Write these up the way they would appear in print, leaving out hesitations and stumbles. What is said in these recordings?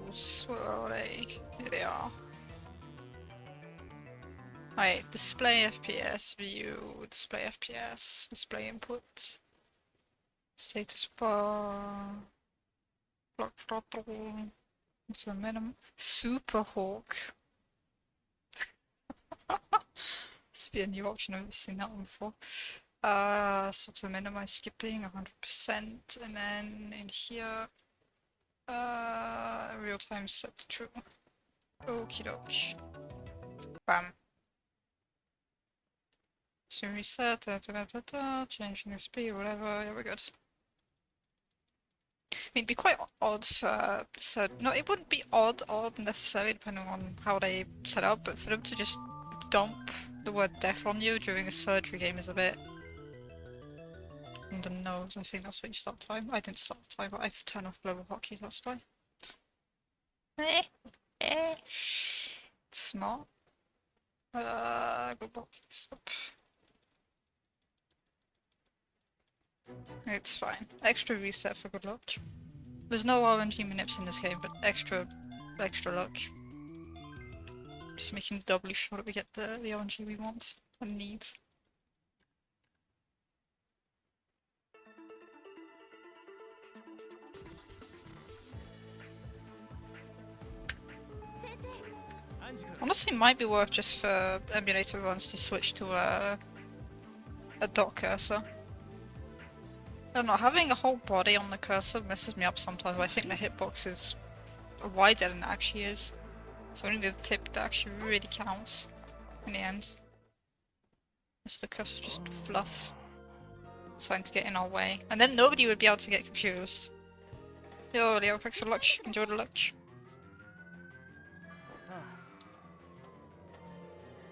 controls. Where are they? Here they are. Right, display FPS, view, display FPS, display input, status bar, block throttle, what's the minimum? Super Hawk. Must be a new option, I've never seen that one before. So to minimize skipping 100%, and then in here, real time set to true. Okie doke. Bam. So reset, changing the speed, whatever, yeah, we're good. I mean, it'd be quite odd for, no, it wouldn't be odd necessarily, depending on how they set up, but for them to just dump the word death on you during a surgery game is a bit on the nose. I think that's when you start time. I didn't start time, but I've turned off global hotkeys, that's why. Smart. Global hotkeys up. It's fine. Extra reset for good luck. There's no RNG manips in this game, but extra luck. Just making doubly sure that we get the RNG we want and need. Honestly, it might be worth just for emulator runs to switch to a dot cursor. I don't know, having a whole body on the cursor messes me up sometimes, but I think the hitbox is wider than it actually is. So only the tip that actually really counts in the end. So the cursor's just fluff. Starting to get in our way. And then nobody would be able to get confused. Yo, the Apex of luck. Enjoy the luck.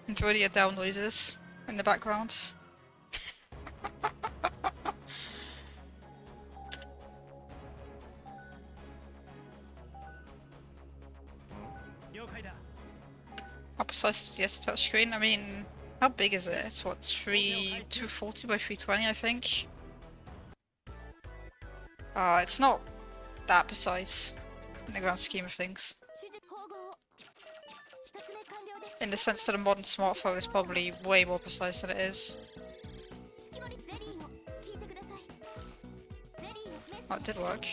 Enjoy the Adele noises in the background. How precise is yes touchscreen? I mean, how big is it? It's what, 240 by 320, I think? It's not that precise in the grand scheme of things. In the sense that a modern smartphone is probably way more precise than it is. Oh, it did work.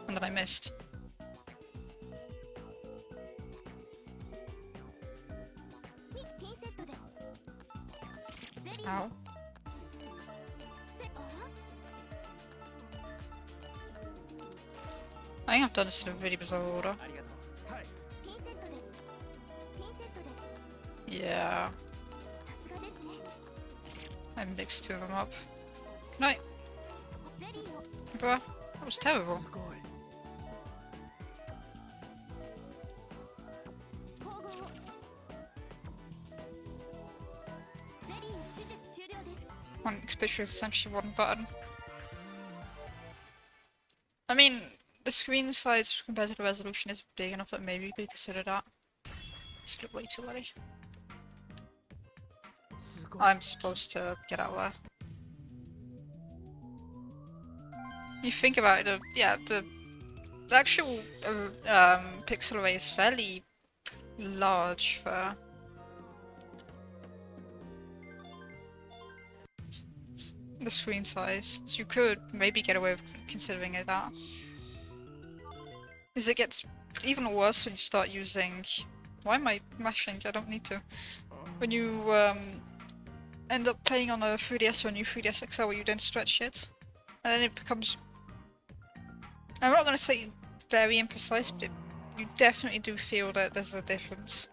And then I missed. Ow. I think I've done this in a really bizarre order. Yeah. I mixed two of them up. Good night. Bruh, that was terrible. One picture is essentially one button. I mean, the screen size compared to the resolution is big enough that maybe you could consider that. It's a bit way too early. I'm supposed to get out there. You think about it, yeah, the actual pixel array is fairly large for the screen size, so you could maybe get away with considering it that. As it gets even worse when you start using... Why am I mashing? I don't need to. When you end up playing on a 3DS or a new 3DS XL where you don't stretch it, and then it becomes... I'm not going to say very imprecise, but you definitely do feel that there's a difference.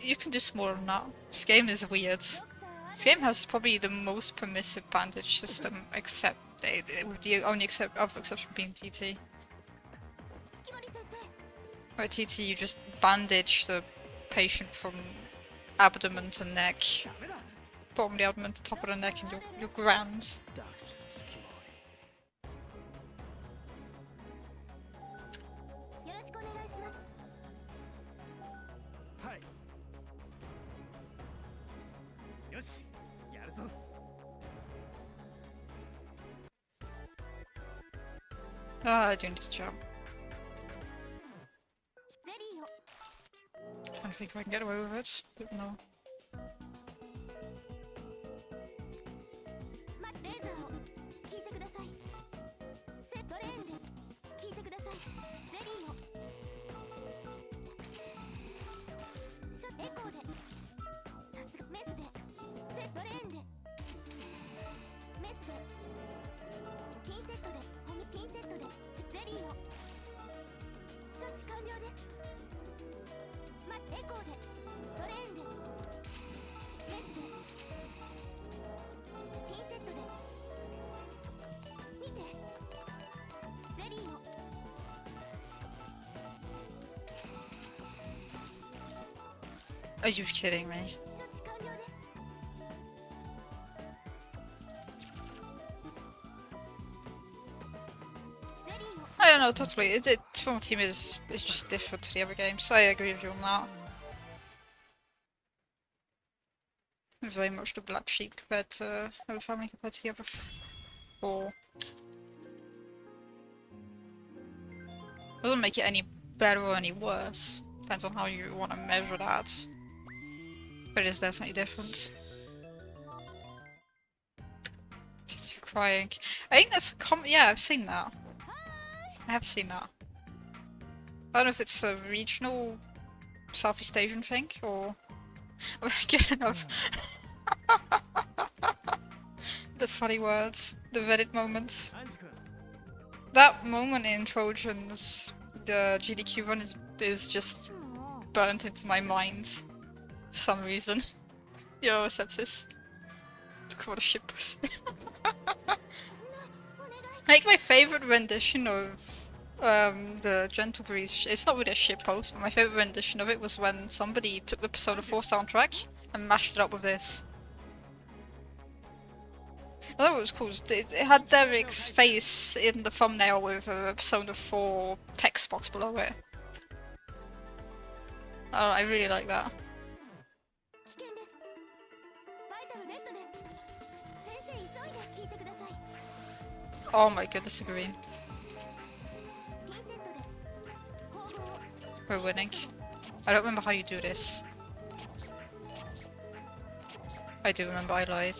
You can do smaller than that. This game is weird. This game has probably the most permissive bandage system, except with the only other exception being TT. Where TT, you just bandage the patient from abdomen to neck, bottom of the abdomen to top of the neck, and you're grand. I do need to jump. I think I can get away with it, but no. Are you kidding me? I don't know, totally. Storm Team is just different to the other games. I agree with you on that. It's very much the black sheep compared to Happy Family compared to the other four. Doesn't make it any better or any worse. Depends on how you want to measure that. But it's definitely different. You're crying. I think that's yeah, I've seen that. I have seen that. I don't know if it's a regional Southeast Asian thing or I'm getting of the funny words, the Reddit moments. That moment in Trojans, the GDQ run is just burnt into my mind for some reason. Yo, sepsis. What a shit pussy. Like my favorite rendition of the Gentle Breeze. It's not really a shitpost, but my favorite rendition of it was when somebody took the Persona 4 soundtrack and mashed it up with this. I thought it was cool. It had Derek's face in the thumbnail with a Persona 4 text box below it. Oh, I really like that. Oh my goodness, the green. We're winning. I don't remember how you do this. I do remember, I lied.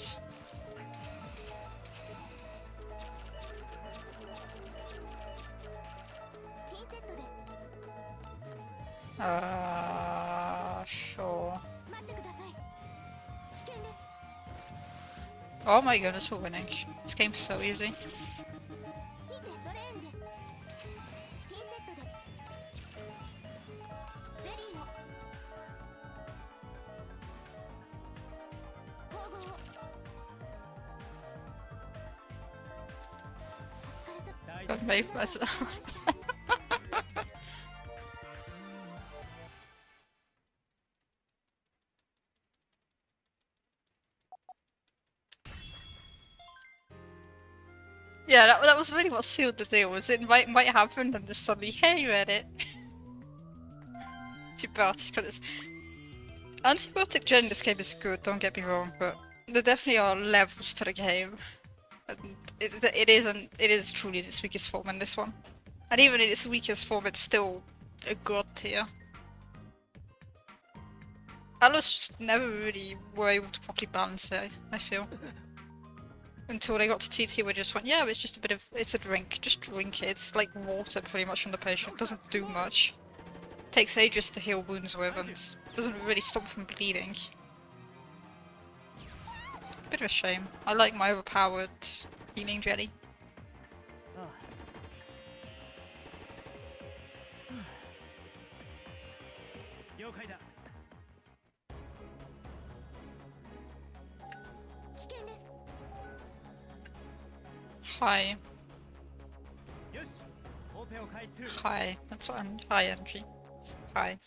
Sure. Oh my goodness, we're winning. This game's so easy. Got made myself. Yeah, that was really what sealed the deal, was it might happen and just suddenly, hey, you read it. Antibiotic, because Antibiotic Gen in this game is good, don't get me wrong, but there definitely are levels to the game. And it is truly in its weakest form in this one. And even in its weakest form, it's still a god tier. Atlus just never really were able to properly balance it, I feel. Until they got to TT, we just went, yeah, it's just a bit of, it's a drink, just drink it. It's like water pretty much on the patient, it doesn't do much. Takes ages to heal wounds with and doesn't really stop from bleeding. Bit of a shame. I like my overpowered healing jelly. Hi. Hi. That's what I'm. High energy. Hi.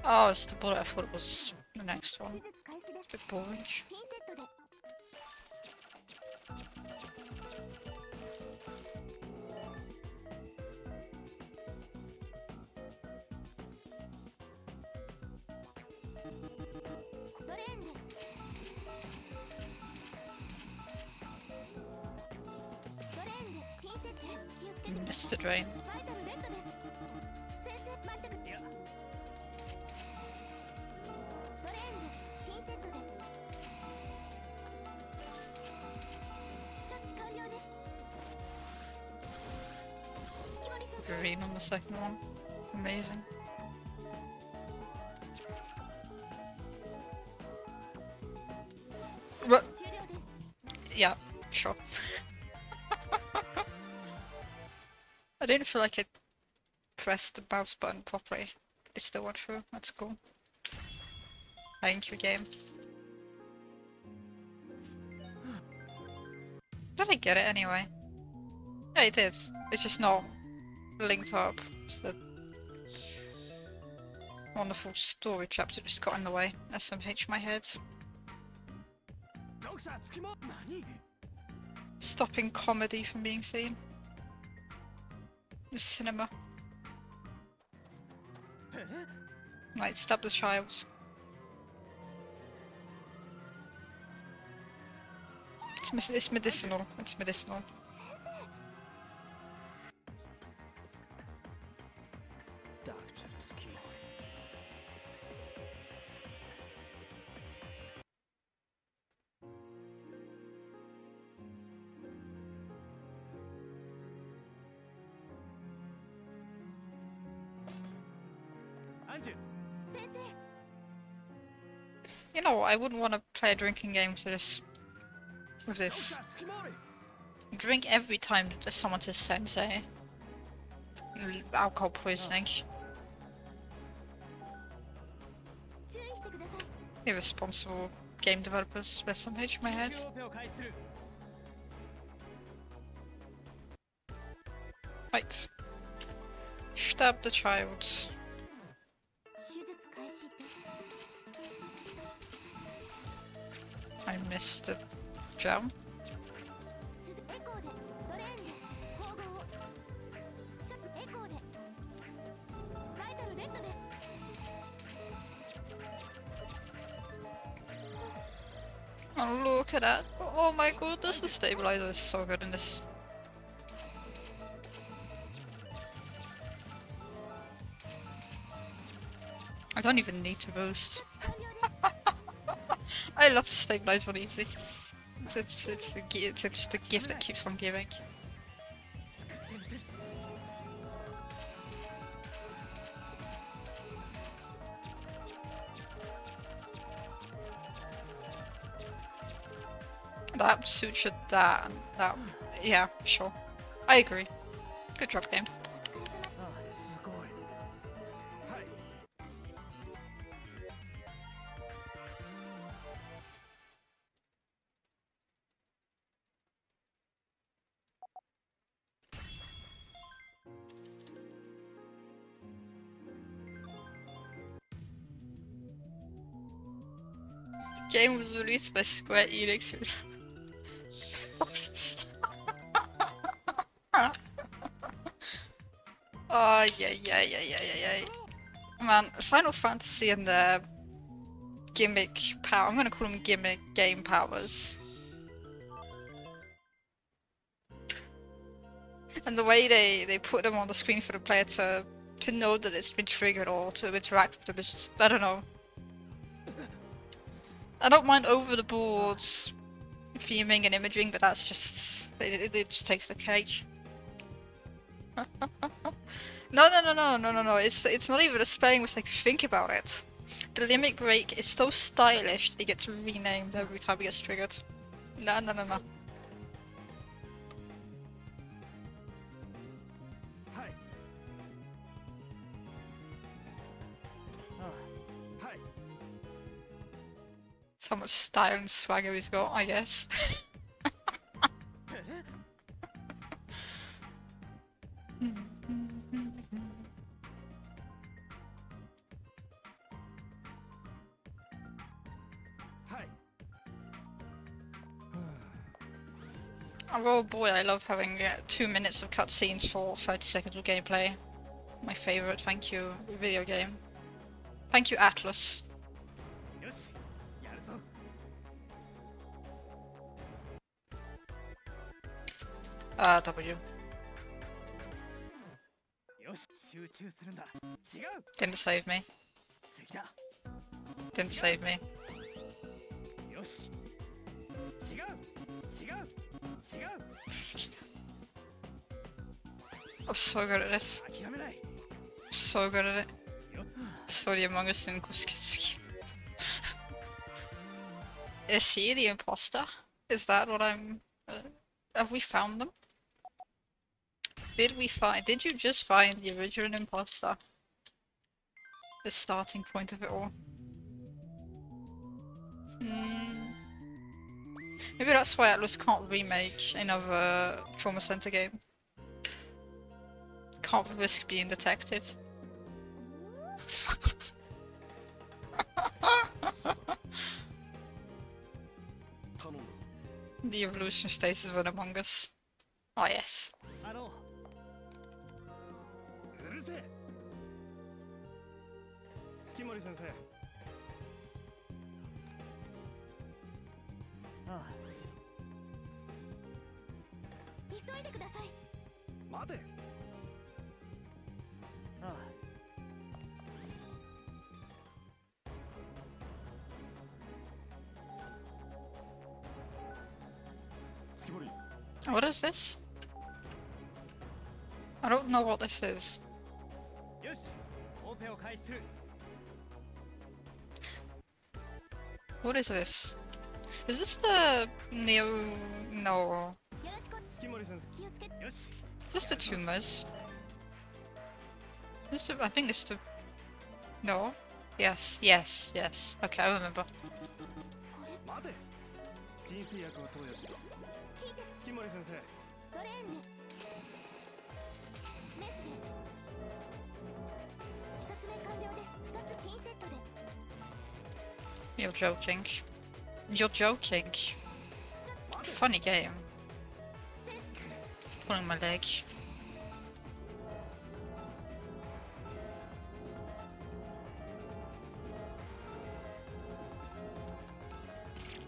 Oh, it's the bullet. I thought it was the next one. It's a bit boring. missed the drain. Green on the second one. Amazing. What? Yeah, sure. I didn't feel like it pressed the mouse button properly. It still went through. That's cool. Thank you, game. Did I get it anyway? Yeah, it did. It's just not linked up. It's the wonderful story chapter just got in the way. SMH my head. Stopping comedy from being seen. The cinema. Like, stab the child. It's medicinal. It's medicinal. You know, I wouldn't want to play a drinking game to this. With this. Drink every time that someone says sensei. Alcohol poisoning. Irresponsible game developers with some H in my head. Right. Stab the child. I missed the jump. Oh, look at that. Oh my goodness, the stabilizer is so good in this. I don't even need to boost. I love to stabilize one easy. It's just a gift that keeps on giving. That sutured that and that. Yeah, sure. I agree. Good job, game. The game was released by Square Enix. Oh, yeah. Man, Final Fantasy and the gimmick power. I'm gonna call them gimmick game powers. And the way they put them on the screen for the player to know that it's been triggered or to interact with them is just, I don't know. I don't mind over the board theming and imaging, but that's just it just takes the cake. No. It's not even a spelling mistake. Think about it. The limit break is so stylish. It gets renamed every time it gets triggered. No. That's how much style and swagger he's got, I guess. Oh boy, I love having 2 minutes of cutscenes for 30 seconds of gameplay. My favorite, thank you, video game. Thank you, Atlas. W. Didn't save me. Didn't save me. I'm so good at this. I'm so good at it. Sorry, Among Us and Kuskitsuki. Is he the imposter? Is that what I'm... have we found them? Did you just find the original imposter? The starting point of it all. Maybe that's why Atlus can't remake another Trauma Center game. Can't risk being detected. The evolution stages of an Among Us. Oh yes. あ月森 What is this? I don't know what this is. よしオペを開始する What is this? Is this the Neo... No. 月森先生よし Is this the tumors? This the... I think this the... No? Yes, yes, yes. Okay, I remember. 待て人生薬を投与しろ月森先生 You're joking. You're joking. Funny game. Pulling my leg.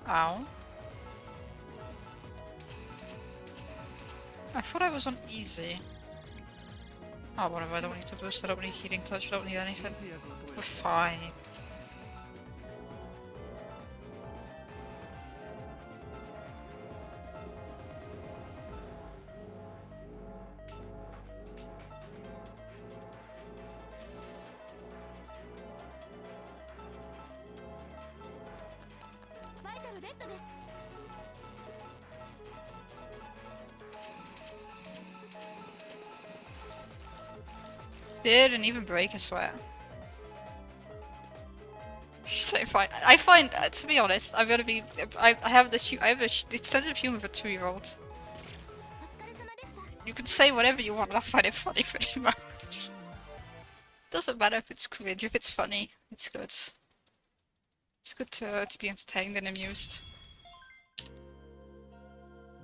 Ow. I thought I was on easy. Oh, whatever, I don't need to boost, I don't need healing touch, I don't need anything. We're fine. Didn't even break, I swear. So fine. I find, to be honest, I'm gonna be. I have this. I have a sense of humor for 2-year-olds. You can say whatever you want, and I find it funny pretty much. Doesn't matter if it's cringe. If it's funny, it's good. It's good to be entertained and amused.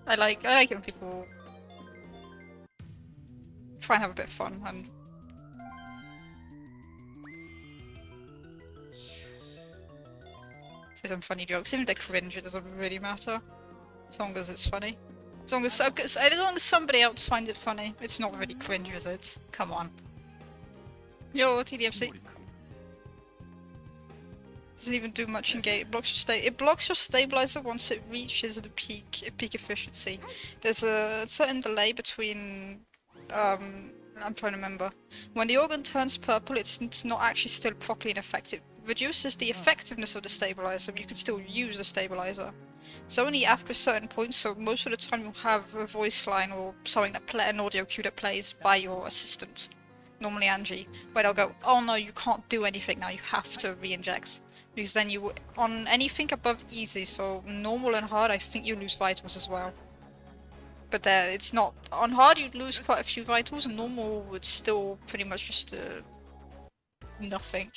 I like when people try and have a bit of fun and. Say some funny jokes. Even if they're cringe, it doesn't really matter. As long as it's funny. As long as somebody else finds it funny. It's not really cringe, is it? Come on. Yo, TDMC. Doesn't even do much in game. It blocks your stabilizer once it reaches the peak efficiency. There's a certain delay between I'm trying to remember. When the organ turns purple, it's not actually still properly in effect. It reduces the effectiveness of the stabilizer, but you can still use the stabilizer. It's only after a certain point, so most of the time you'll have a voice line or something an audio cue that plays by your assistant, normally Angie, where they'll go, oh no, you can't do anything now, you have to re-inject. Because then you, on anything above easy, so normal and hard, I think you lose vitals as well. But it's not, on hard you'd lose quite a few vitals, and normal would still pretty much just nothing.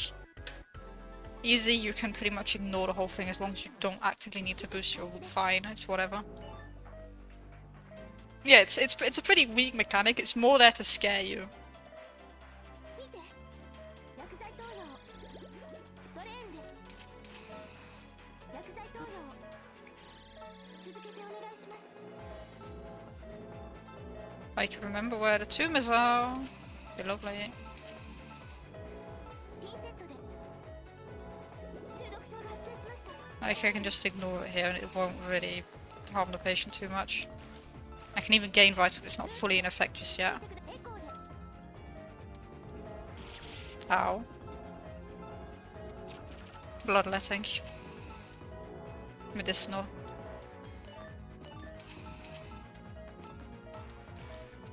Easy, you can pretty much ignore the whole thing as long as you don't actively need to boost your ult, fine, it's whatever. Yeah, it's a pretty weak mechanic, it's more there to scare you. I can remember where the tumors are. They're lovely. Like I can just ignore it here and it won't really harm the patient too much. I can even gain vitals, it's not fully in effect just yet. Ow. Bloodletting. Medicinal.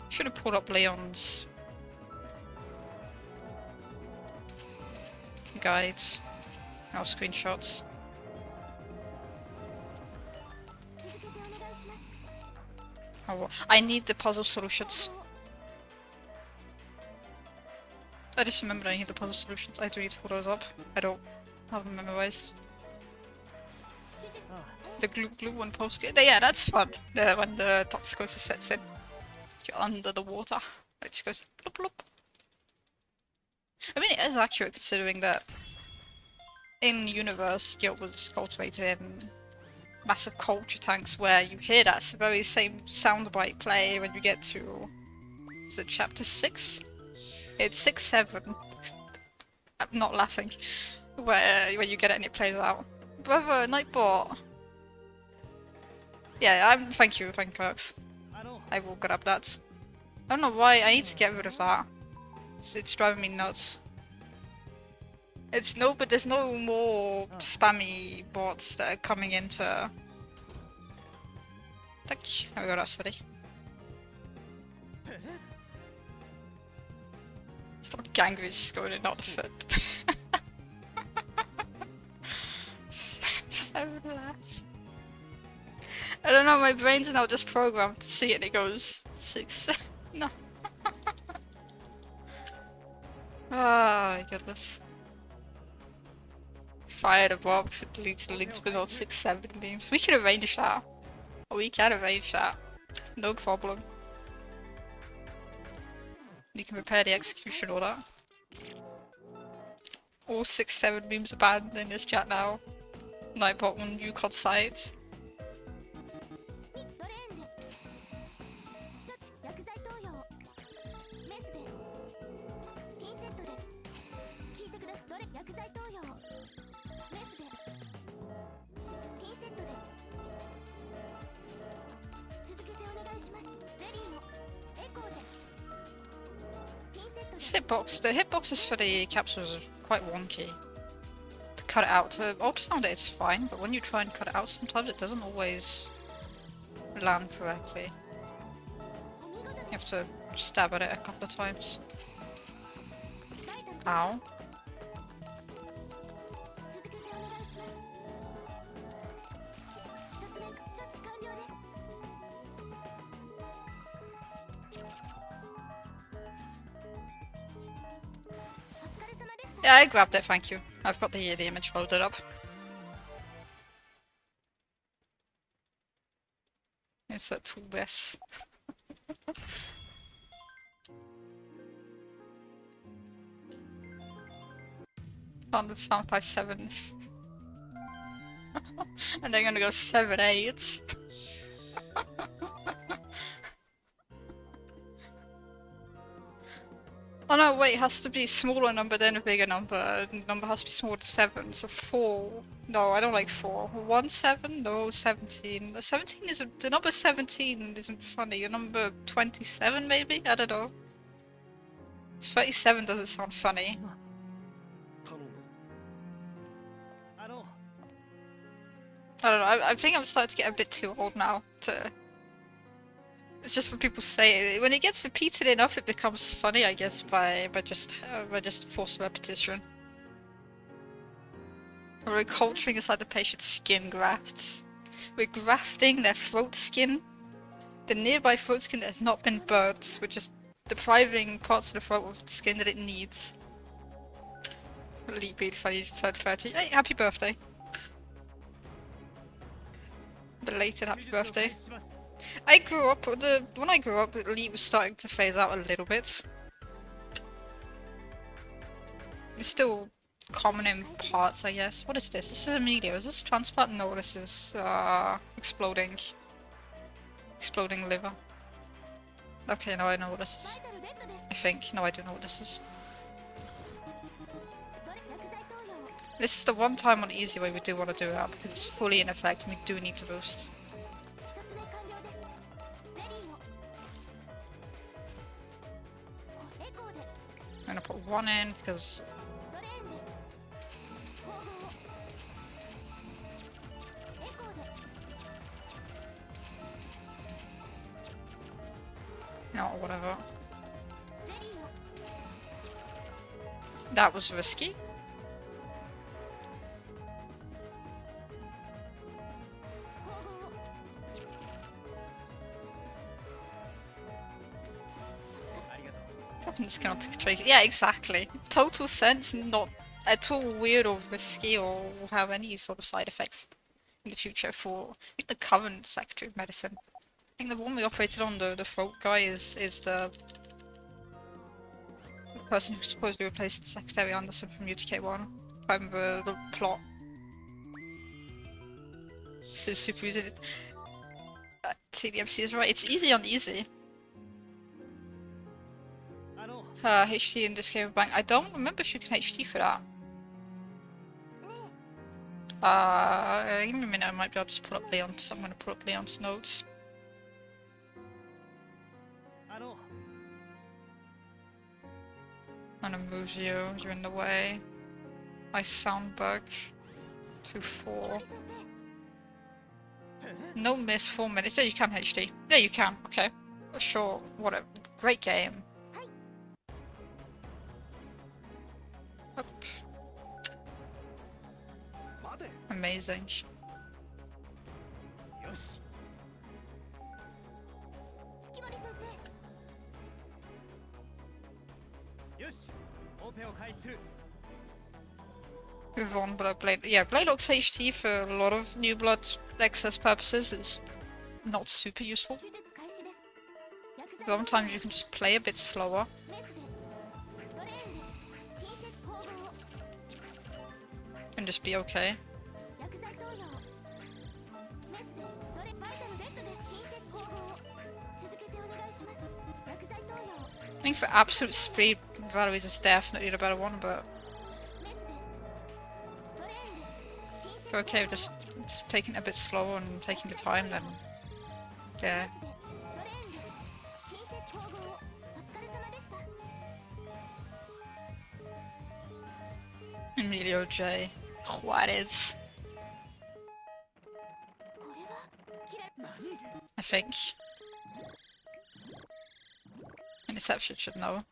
Should have pulled up Leon's guides. No screenshots. Oh, well. I need the puzzle solutions. I just remembered I need the puzzle solutions. I do need to pull those up. I don't have them memorized. The glue one post. Yeah, that's fun. When the toxicosis sets in. You're under the water. It just goes bloop bloop. I mean, it is accurate considering that in universe, Guild was cultivated in massive culture tanks where you hear that very same soundbite play when you get to, is it chapter 6? It's 6, 7. I'm not laughing. Where you get it and it plays out. Brother, Nightbot. Yeah, thank you, Kirks. I will grab that. I don't know why, I need to get rid of that. It's driving me nuts. But there's no more spammy bots that are coming into... Tack. There we go, that's ready. Stop Gangu is just going in not the foot. 7 left. I don't know, my brain's now just programmed to see it and it goes 6. No. Oh my goodness. Fire the box, it leads to links with all 6, 7 beams. We can arrange that. We can arrange that. No problem. You can prepare the execution order. All 6, 7 beams are banned in this chat now. Nightbot on Yukon site. This hitbox, the hitboxes for the capsules are quite wonky. To cut it out, to ultrasound it's fine, but when you try and cut it out sometimes it doesn't always land correctly. You have to stab at it a couple of times. Ow. Yeah, I grabbed it, thank you. I've got the image loaded up. Insert tool this. Found 5, 7. And they're gonna go 7, 8. Oh no, wait, it has to be a smaller number then a bigger number. The number has to be smaller than 7, so 4. No, I don't like 4. 1, 7? No, 17. 17 isn't. The number 17 isn't funny. The number 27 maybe? I don't know. 37 doesn't sound funny. I don't know, I think I'm starting to get a bit too old now to... It's just when people say it. When it gets repeated enough, it becomes funny, I guess, by just forced repetition. We're culturing inside the patient's skin grafts. We're grafting their throat skin. The nearby throat skin that has not been burnt. We're just depriving parts of the throat of the skin that it needs. Really beautiful, you just turned 30. Hey, happy birthday. Belated happy birthday. I grew up, when I grew up, Elite was starting to phase out a little bit. It's still common in parts, I guess. What is this? This is Emilio. Is this transplant? No, this is exploding liver. Okay, now I know what this is. I think. No, I do know what this is. This is the one time on easy way we do want to do that because it's fully in effect and we do need to boost. I'm gonna put one in because no, whatever. That was risky. This cannot trade. Yeah, exactly. Total sense, not at all weird or risky or have any sort of side effects in the future for I think the current Secretary of Medicine. I think the one we operated on, the throat guy, is the person who supposedly replaced Secretary Anderson from UTK-1. I remember the plot. This is super easy. TDMC is right. It's easy on easy. HT in this game of Bank. I don't remember if you can HT for that. Give me a minute, I might be able to just pull up Leon's. I'm gonna pull up Leon's notes. I'm gonna move you, you're in the way. I sound bug. 2-4. No miss, 4 minutes. Yeah, you can HT. Yeah, you can. Okay. Sure. What a great game. Up. Amazing. Move on, but Blade. Yeah, Bladelock's HT for a lot of New Blood access purposes is not super useful. Sometimes you can just play a bit slower. And just be okay. I think for absolute speed, Valerie's is definitely the better one, but if you're okay with just taking it a bit slower and taking your time, then yeah. Emilio J. Juarez. I think. Interception should know.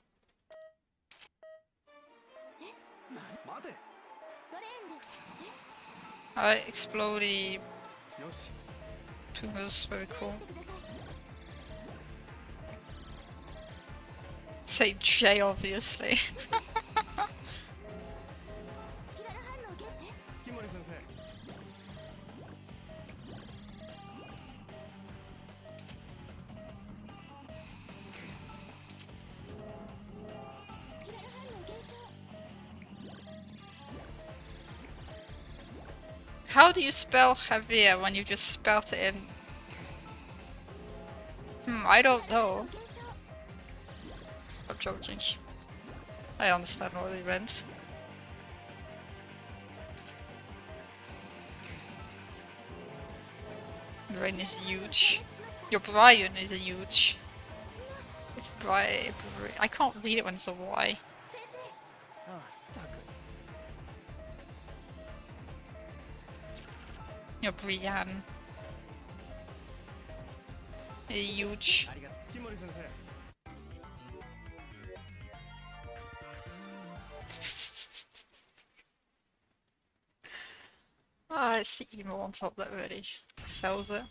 Alright, Explodey. Tumors, very cool. Say J, obviously. How do you spell Javier when you just spelt it in? I don't know. I'm joking. I understand what he meant. Brain is huge. Your Brian is a huge. I can't read it when it's a Y. Your Brian. Huge. It's the emo on top that really sells it.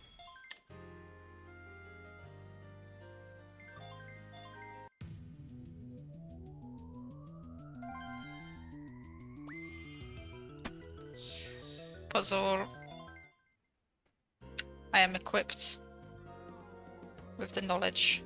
Puzzle. I am equipped with the knowledge.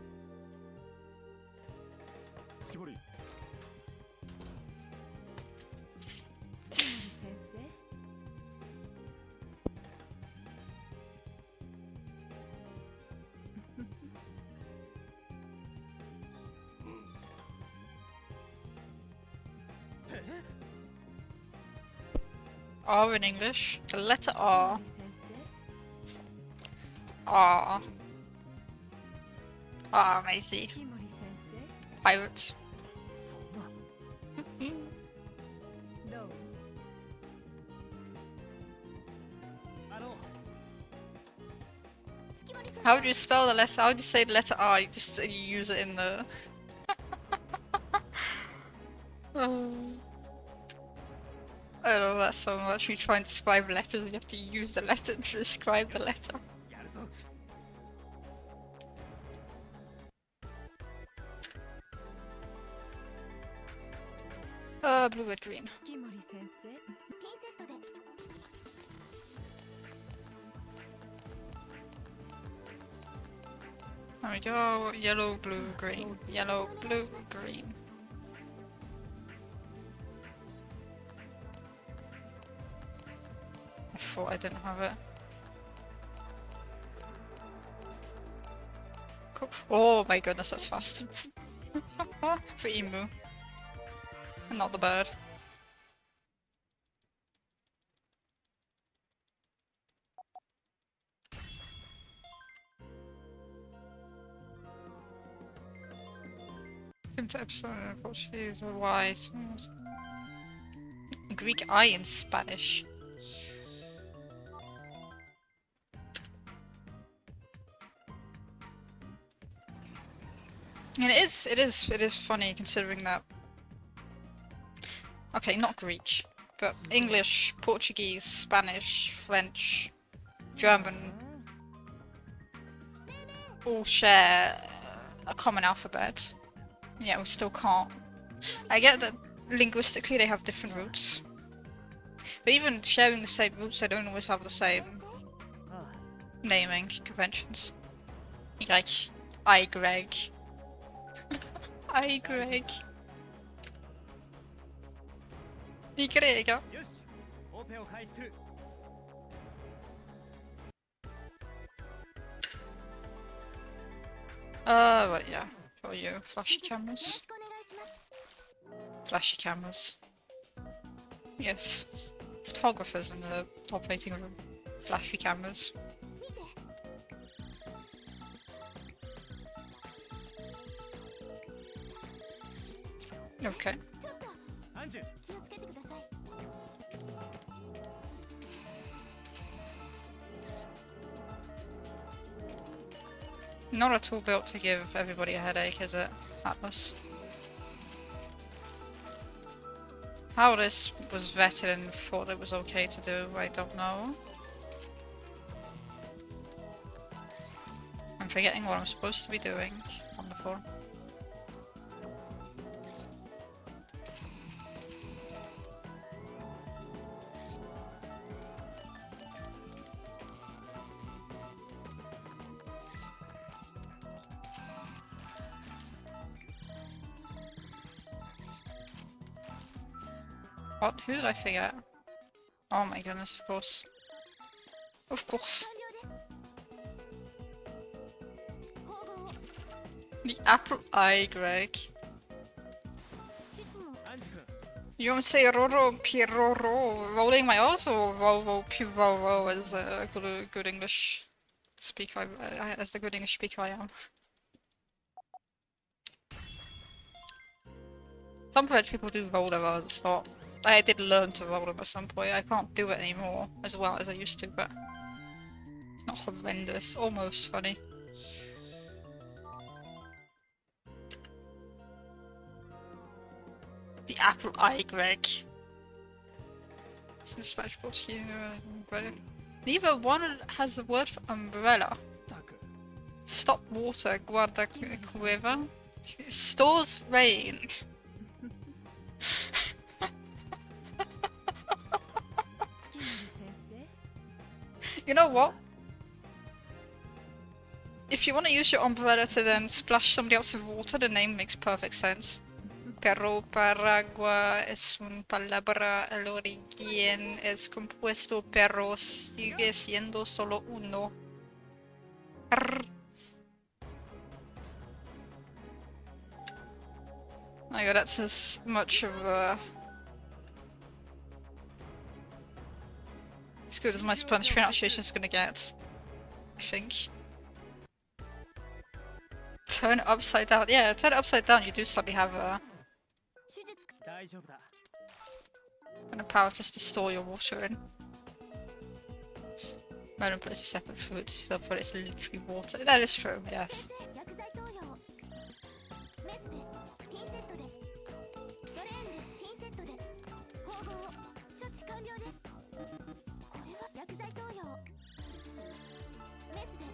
R in English. The letter R. R. R, Maisie. Pirate. あの How would you spell the letter? How would you say the letter R? You just use it in the. I love that so much. We try and describe letters, we have to use the letter to describe the letter. やるぞ Blue, red, green. There we go. Yellow, blue, green. Yellow, blue, green. I thought I didn't have it. Cool. Oh my goodness, that's fast. For emu. And not the bird. To episode in Portuguese or wise. Greek I in Spanish. And it is funny considering that. Okay, not Greek, but English, Portuguese, Spanish, French, German all share a common alphabet. Yeah, we still can't. I get that linguistically they have different roots, but even sharing the same roots, they don't always have the same naming conventions. Like, I Greg. I Greg. I Grega. よしオペを開始する Right, yeah. For you, flashy cameras. Flashy cameras. Yes. Photographers in the operating room. Flashy cameras. Okay. アンジュ Not a tool built to give everybody a headache, is it, Atlas? How this was vetted and thought it was okay to do, I don't know. I'm forgetting what I'm supposed to be doing on the floor. What? Who did I forget? Oh my goodness, of course. Of course. The apple eye, Greg. アンジュ君 You want to say Roro Piroro, rolling my R's or Roro Piroro as a good English speaker, as the good English speaker I am? Some French people do roll their R's, it's not. I did learn to roll them at some point. I can't do it anymore as well as I used to, but it's not horrendous. Almost funny. The apple eye, Greg. It's in Spanish, Portuguese, umbrella. Neither one has the word for umbrella. タク Stop water, guarda cueva. Stores rain. You know what? If you want to use your umbrella to then splash somebody else with water, the name makes perfect sense. Pero paraguas es una palabra, el origen es compuesto, pero sigue siendo solo uno. Arr. My god, that's as much of a good as my Spanish pronunciation is gonna get. I think. Turn it upside down. Yeah, turn it upside down. You do suddenly have a 大丈夫だ an apparatus to store your water in. Melon puts a separate food, they'll put it's literally water. That is true, yes. 薬剤投与メスでピンセットでドレーンでピンセットで縫合処置完了ですこれは薬剤投与メスで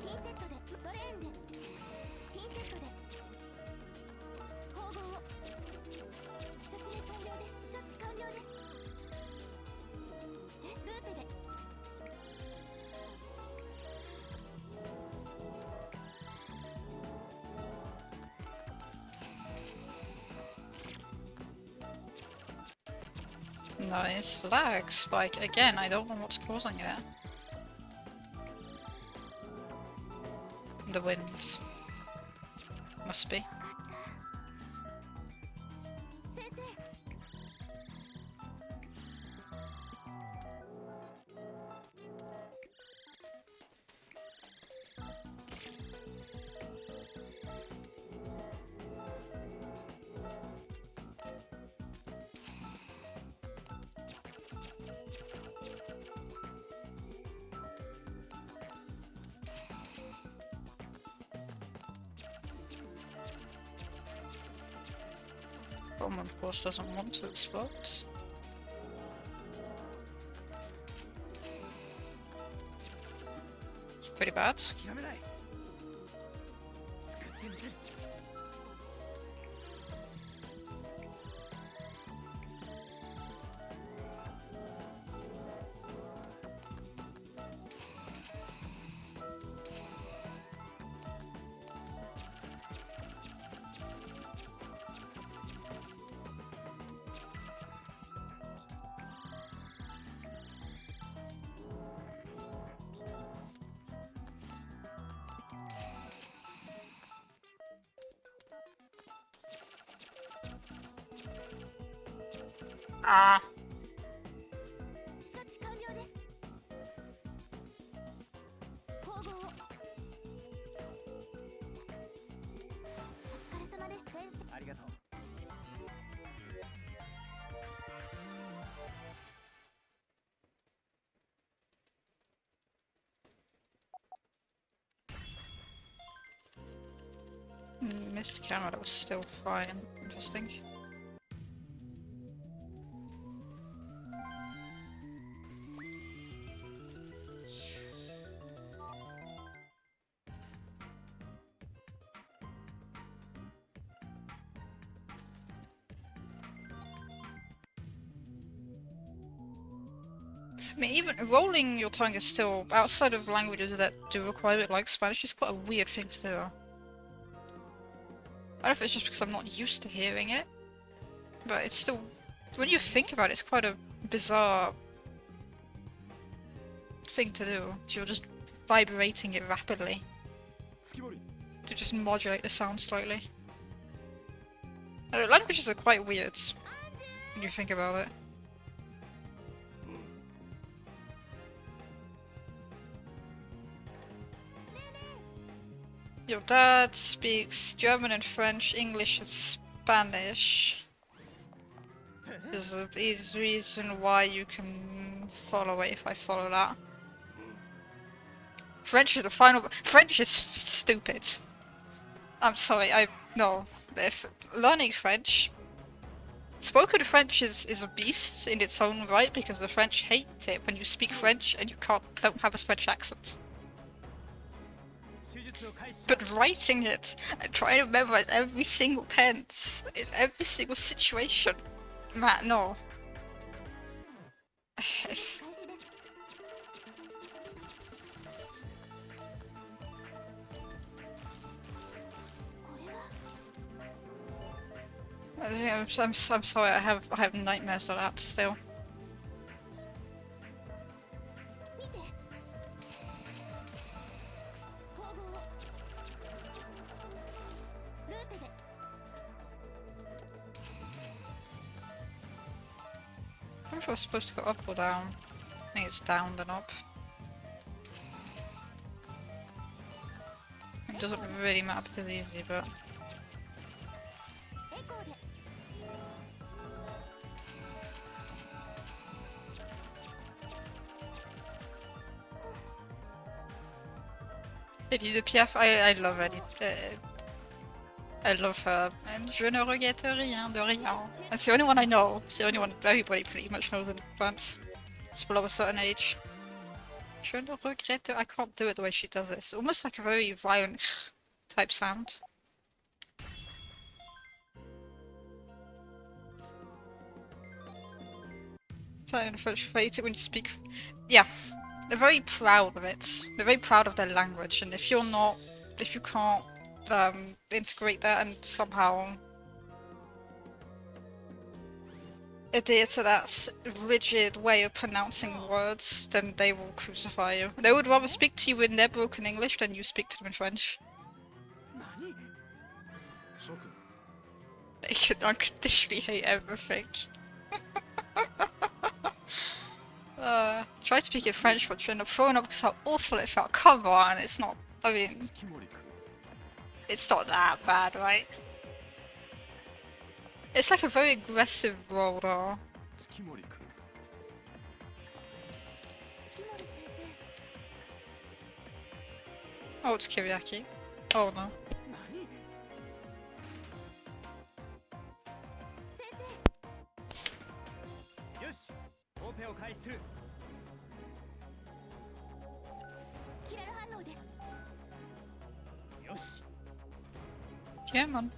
ピンセットでドレーンでピンセットで縫合説明完了です処置完了ですルーペで Nice. Lag spike. Again, I don't know what's causing it. The wind. Must be. 先生 Bomb, of course, doesn't want to explode. It's pretty bad. 諦めない作ってみせる Ah. 処置完了です縫合お疲れ様です先生ありがとう Missed camera, that was still fine. Interesting. I mean, even rolling your tongue is still, outside of languages that do require it, like Spanish, is quite a weird thing to do. I don't know if it's just because I'm not used to hearing it, but it's still, when you think about it, it's quite a bizarre thing to do. You're just vibrating it rapidly 月森 to just modulate the sound slightly. I don't know, languages are quite weird when you think about it. Your dad speaks German and French, English and Spanish. There's a easy reason why you can follow it if I follow that. French is the final. French is stupid. I'm sorry, no. If learning French, spoken French is a beast in its own right because the French hate it when you speak French and you don't have a French accent. 手術を開始 But writing it and trying to memorize every single tense in every single situation, man, no. 開始です これは I'm sorry. I have nightmares of that still. 見て縫合ルーペで I wonder if I was supposed to go up or down. I think it's down then up. It doesn't really matter because it's easy, but エコーで Edith de Piaf, I love Edith. I love her, and je ne regrette rien de rien. That's the only one I know. It's the only one everybody pretty much knows in France. It's below a certain age. Je ne regrette. I can't do it the way she does it. It's almost like a very violent type sound. Italian and French hate it when you speak. Yeah, they're very proud of it. They're very proud of their language, and if you can't integrate that and somehow adhere to that rigid way of pronouncing words, then they will crucify you. They would rather speak to you in their broken English than you speak to them in French. 何諸君 They can unconditionally hate everything. Try speaking French once you end up throwing up because how awful it felt. Come on, it's not. I mean, 月森君 it's not that bad, right? It's like a very aggressive role, though. 月森君 月森先生 Oh, it's Kiriaki. Oh no. 何 先生 よしオペを開始する キラル反応で よし Yeah, man.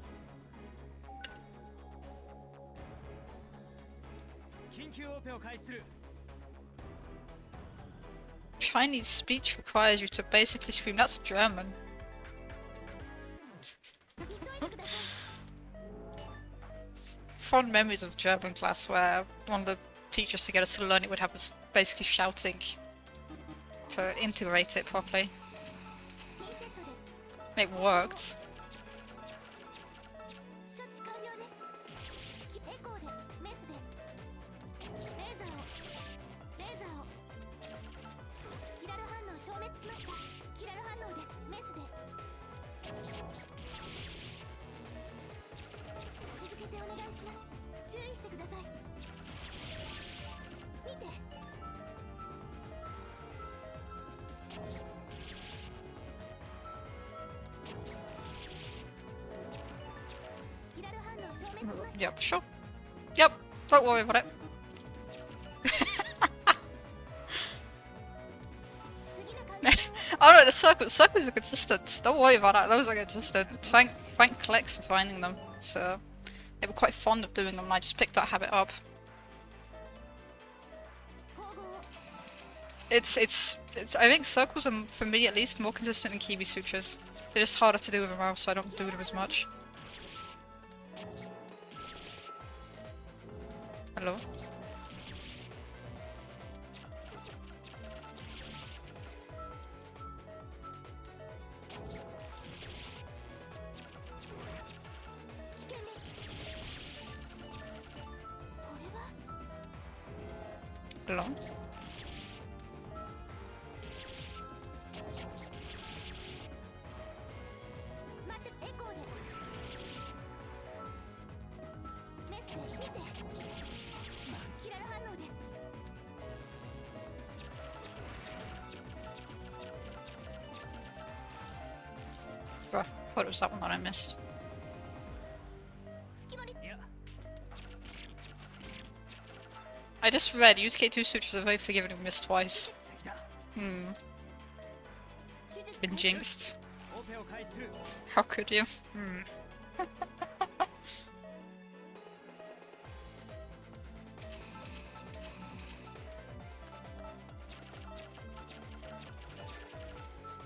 緊急オペを開始する Chinese speech requires you to basically scream. That's German. 急いでください Fond memories of German class where one of the teachers to get us to learn it would have us basically shouting to integrate it properly. ピンセットで It worked. 処置完了ですエコーでメスでレーザーをキラル反応消滅しましたキラル反応でメスで続けてお願いします注意してください見てキラル反応消滅しました Yep, sure. Yep, don't worry about it. 次の関係を Oh no, the circles are consistent. Don't worry about that. Those are consistent. Thank Klex for finding them. So they were quite fond of doing them, and I just picked that habit up. 縫合を It's. I think circles are, for me at least, more consistent than Kiwi sutras. They're just harder to do with a mouse, so I don't do them as much. Hello. Hello. 待ってエコーでメッセージ見てキラル反応で Bruh, what was that one that I missed? 月森 いや I just read UTK2 sutras are very forgiving and missed twice. 敵だ Hmm, 手術 been jinxed. オペを開始する How could you? Hmm.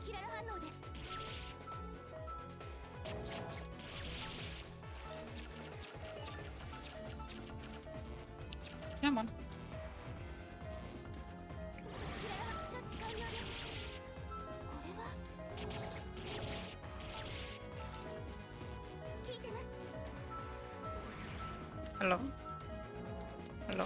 キラル反応で Yeah, man. キラル反処置完了ですこれは聞いてます Hello. Hello.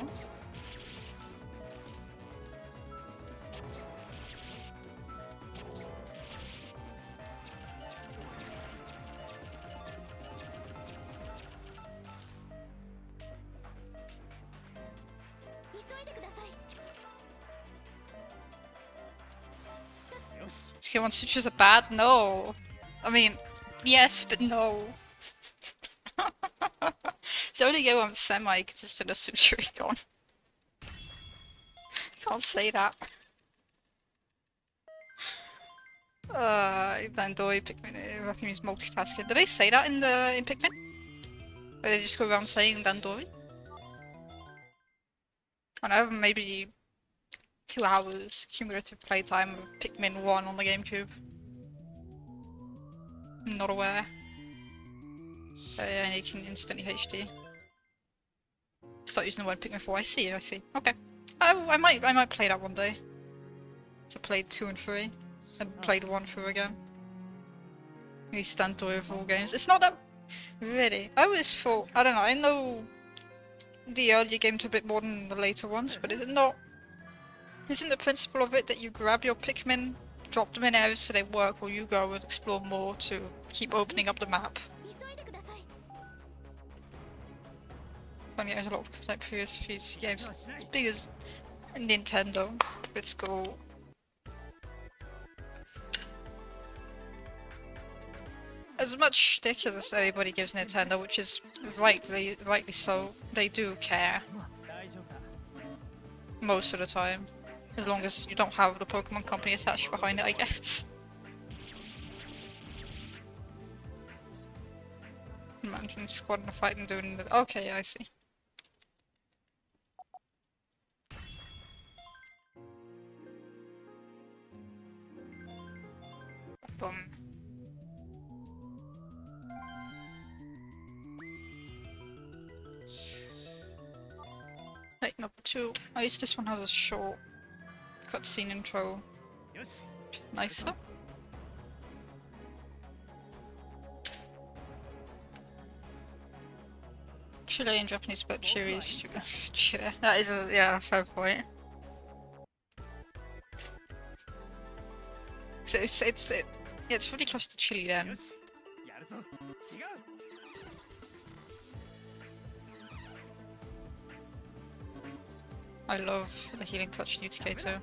Pokemon switches are bad? No. I mean, yes, but no. It's the only game I'm semi-consistent as Sushiricon. Can't say that. Dandori, Pikmin, I think it's multitasking. Did they say that in Pikmin? Or they just go around saying Dandori? I know, maybe 2 hours cumulative playtime of Pikmin 1 on the GameCube. I'm not aware. And you can instantly HD. Start using the word Pikmin 4. I see. Okay. I might play that one day. So I played 2 and 3. And played 1 through again. These Dandori of all games. It's not that... Really. I always thought... I don't know, I know the earlier games a bit more than the later ones, but is it not... Isn't the principle of it that you grab your Pikmin, drop them in areas so they work, or you go and explore more to keep opening up the map? I mean, there's a lot of like previous games as big as Nintendo. It's cool. As much shtick as everybody gives Nintendo, which is rightly so, they do care. Most of the time. As long as you don't have the Pokemon Company attached behind it, I guess. Imagine squad in a fight and doing the... Okay, yeah, I see. Boom. Like number 2. At least this one has a short cutscene intro. Nicer. Chilean Japanese, but Chile is stupid. Chile. That is a fair point. So it's really close to Chile then. I love the Healing Touch new TK2.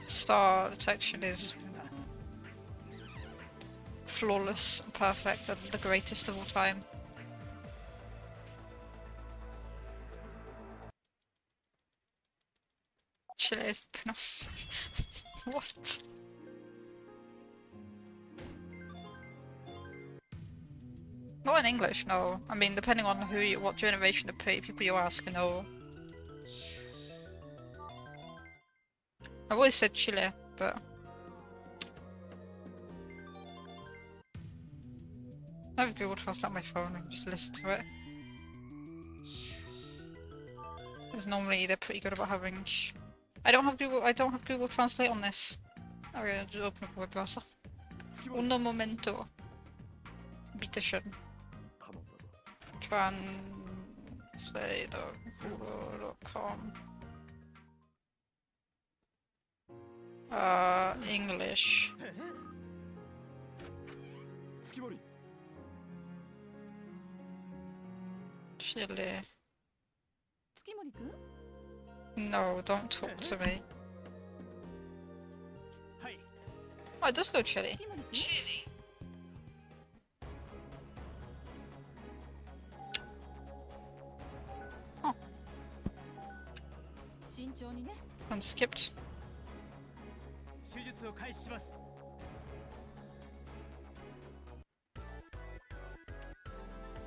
Star detection is flawless and perfect and the greatest of all time. Chile is pronounced. What? Not in English, no. I mean, depending on what generation of people you ask, no. I've always said Chile, but... I have Google Translate on my phone and just listen to it. Because normally they're pretty good about having... I don't have Google Translate on this. I'm gonna just open up a web browser. Uno momento. Bitteschön. Translate.google.com. English. Chile. No, don't talk to me. Oh, it does go Chile. Chile. Oh. And skipped.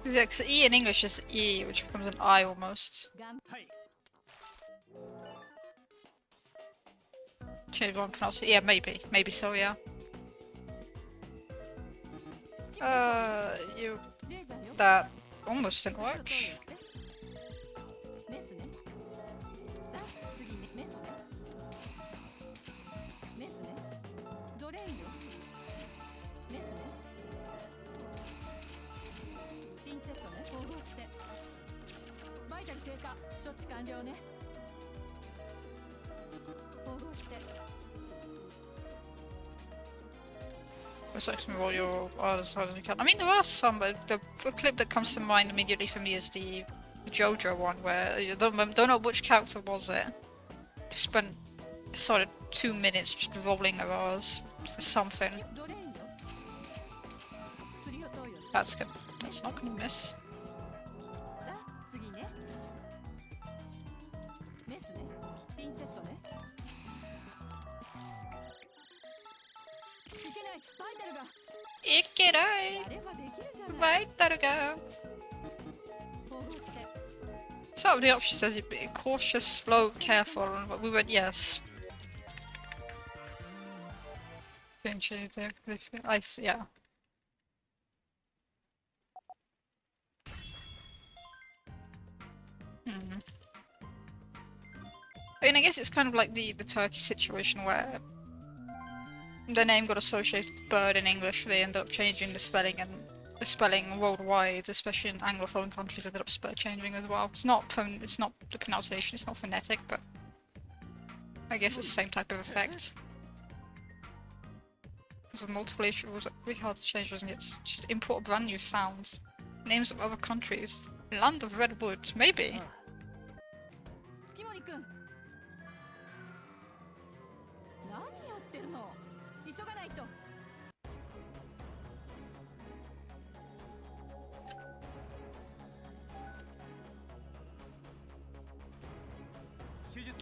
Yeah, because E in English is E, which becomes an I almost. Should one pronounce it? Yeah, maybe. Maybe so, yeah. That almost didn't work. Select me all your others as you can. I mean, there are some, but the clip that comes to mind immediately for me is the JoJo one, where I don't know which character was it. Spent sort of 2 minutes just rolling their R's. for something. ドレーンよ釣りを投与し That's good. That's not gonna miss. さあ次ねメスねピンセットねいけないバイタルが Ikirai! やればできるじゃない Right, there we go. 統合して So the option says you be cautious, slow, careful, but we went yes. I see, yeah. I mean, I guess it's kind of like the Turkey situation where the name got associated with bird in English. They ended up changing the spelling, and the spelling worldwide, especially in Anglophone countries, ended up changing as well. It's not the pronunciation. It's not phonetic, but I guess it's the same type of effect. It was multiple issues. It was really hard to change, wasn't it? It's just import a brand new sounds, names of other countries, land of redwood, maybe. 月森くん何やってるの急がないと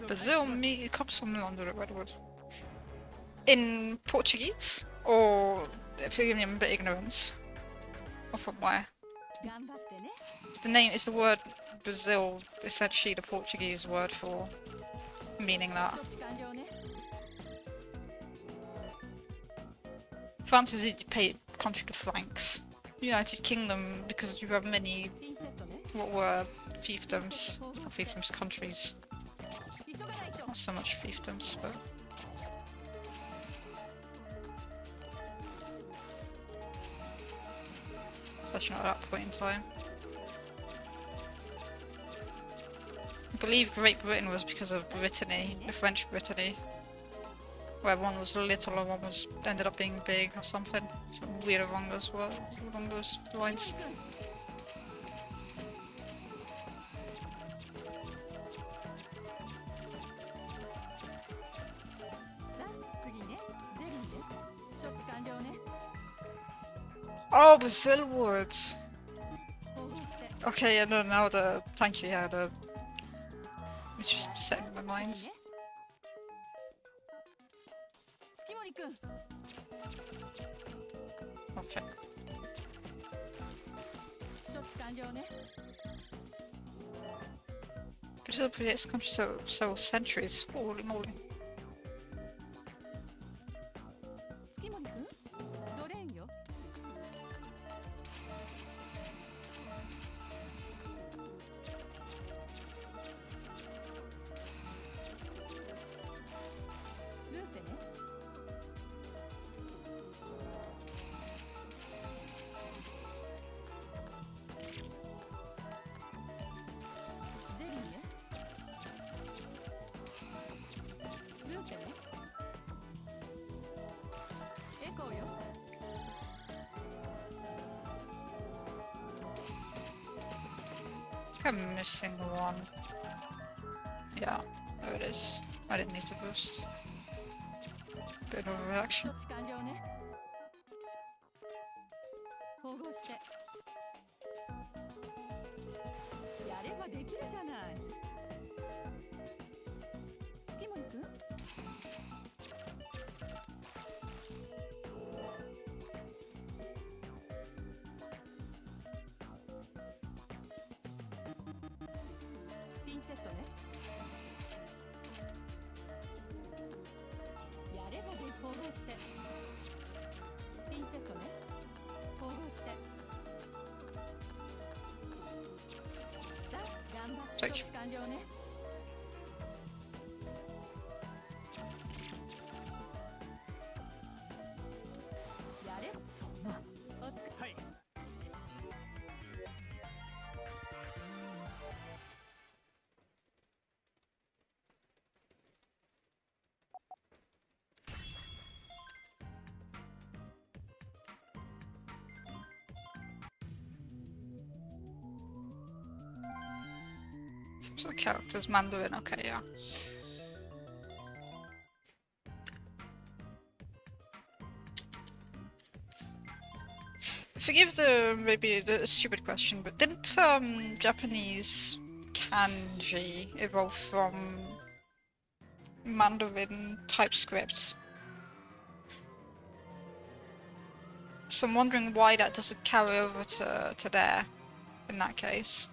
Brazil meat comes from land of redwood. In Portuguese, or forgive me, I'm a bit ignorant. Or from where? 頑張ってね Is the word Brazil essentially the Portuguese word for meaning that? 処置完了ね France is a paid country to francs. United Kingdom, because you have many ピンセットね what were fiefdoms, or fiefdoms countries. 急がないと Not so much fiefdoms, but especially not at that point in time. I believe Great Britain was because of Brittany, the French Brittany, where one was little and one was ended up being big or something. Something weird along those lines. 月森くん さあ次ねゼリーです処置完了ね Oh, Brazil words. 統合して Okay, yeah, no, now thank you, yeah, it's just setting in my mind. ね月森くん Okay. 処置完了ね Brazil predates the country so centuries. Holy moly. 月森くんドレーンよルーペね ゼリーねルーペねエコーよ I'm missing one. Yeah, there it is. I didn't need to boost. Bit of a 処 reaction. 置完了ね統合してやればできるじゃない月森くんピンセットねやればで統合してピンセットね統合してさあ頑張って処置完了ねやれそんなお疲れはい Some sort of characters, Mandarin, okay, yeah. Forgive maybe the stupid question, but didn't Japanese kanji evolve from Mandarin TypeScript? So I'm wondering why that doesn't carry over to there, in that case.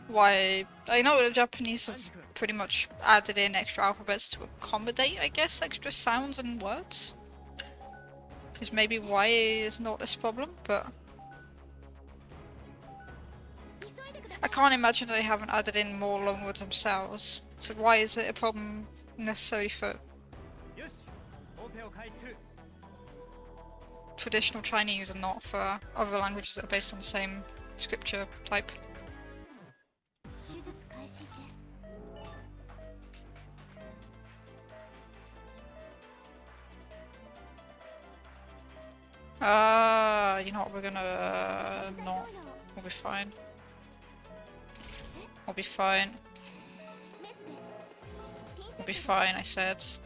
Why... I know the Japanese have pretty much added in extra alphabets to accommodate, I guess, extra sounds and words. Is maybe why is not this problem, but... I can't imagine they haven't added in more loanwords themselves. So why is it a problem necessarily for traditional Chinese and not for other languages that are based on the same scripture type? 手術開始です。 You know what, we're gonna not. We'll be fine. We'll be fine. メッセピンセッ We'll ト be で fine, I said.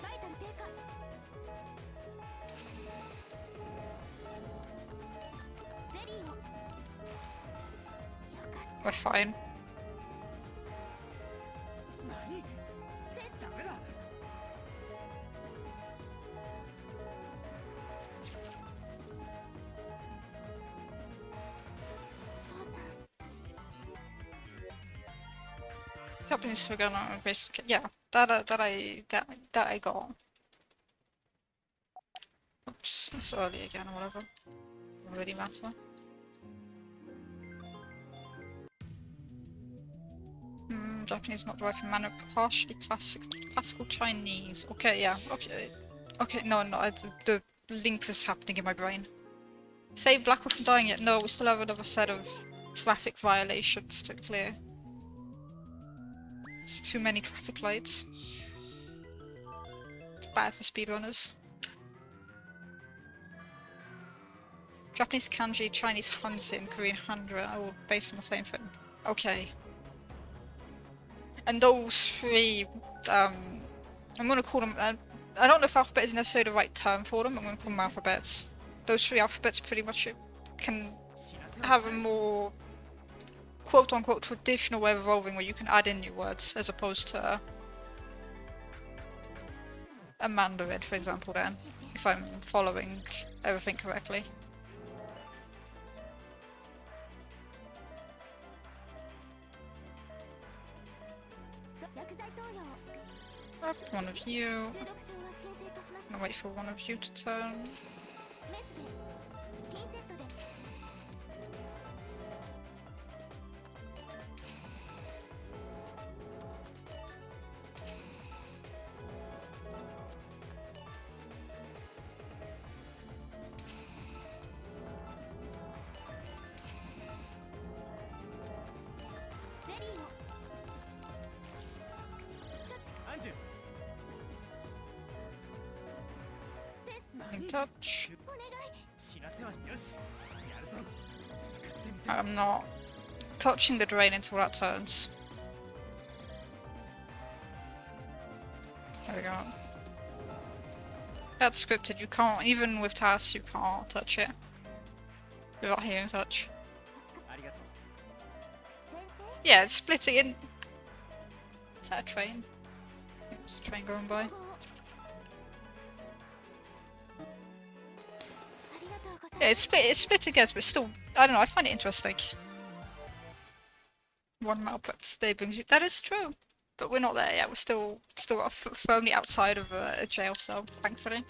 バイタル低下。ゼリーを。よかった。 We're fine. 何？ダメだ。 そうだ。 Japanese we're gonna basically, yeah, that I got. Oops, it's early again or whatever. Doesn't really matter. Japanese not derived from Mandarin, partially classical Chinese. Okay, yeah, okay. Okay, no, the link is happening in my brain. Say Blackrock from dying yet? No, we still have another set of traffic violations to clear. There's too many traffic lights. It's bad for speedrunners. Japanese kanji, Chinese hansin, Korean handra are all based on the same thing. Okay. And those three, I'm gonna call them, I don't know if alphabet is necessarily the right term for them, I'm gonna call them alphabets. Those three alphabets pretty much can have a more quote-unquote traditional way of evolving where you can add in new words as opposed to a Mandarin, for example, then, if I'm following everything correctly. One of you. 収録症は鎮静化しました。 I'm gonna wait for one of you to turn. メスピンセットで。 ゼリーを。 アンジュ。 In touch. お願い。 知らせはよし。やるぞ。使ってみて。 I'm not touching the drain until that turns. There we go. That's scripted, you can't, even with tasks, you can't touch it without hearing touch. ありがとう。 先生。 Yeah, it's splitting in. Is that a train? I think it's a train going by. ありがとうござい Yeah, ます。 it's split again, but still, I don't know, I find it interesting. One malpractice today brings you. That is true. But we're not there yet, we're still got firmly outside of a jail cell, thankfully.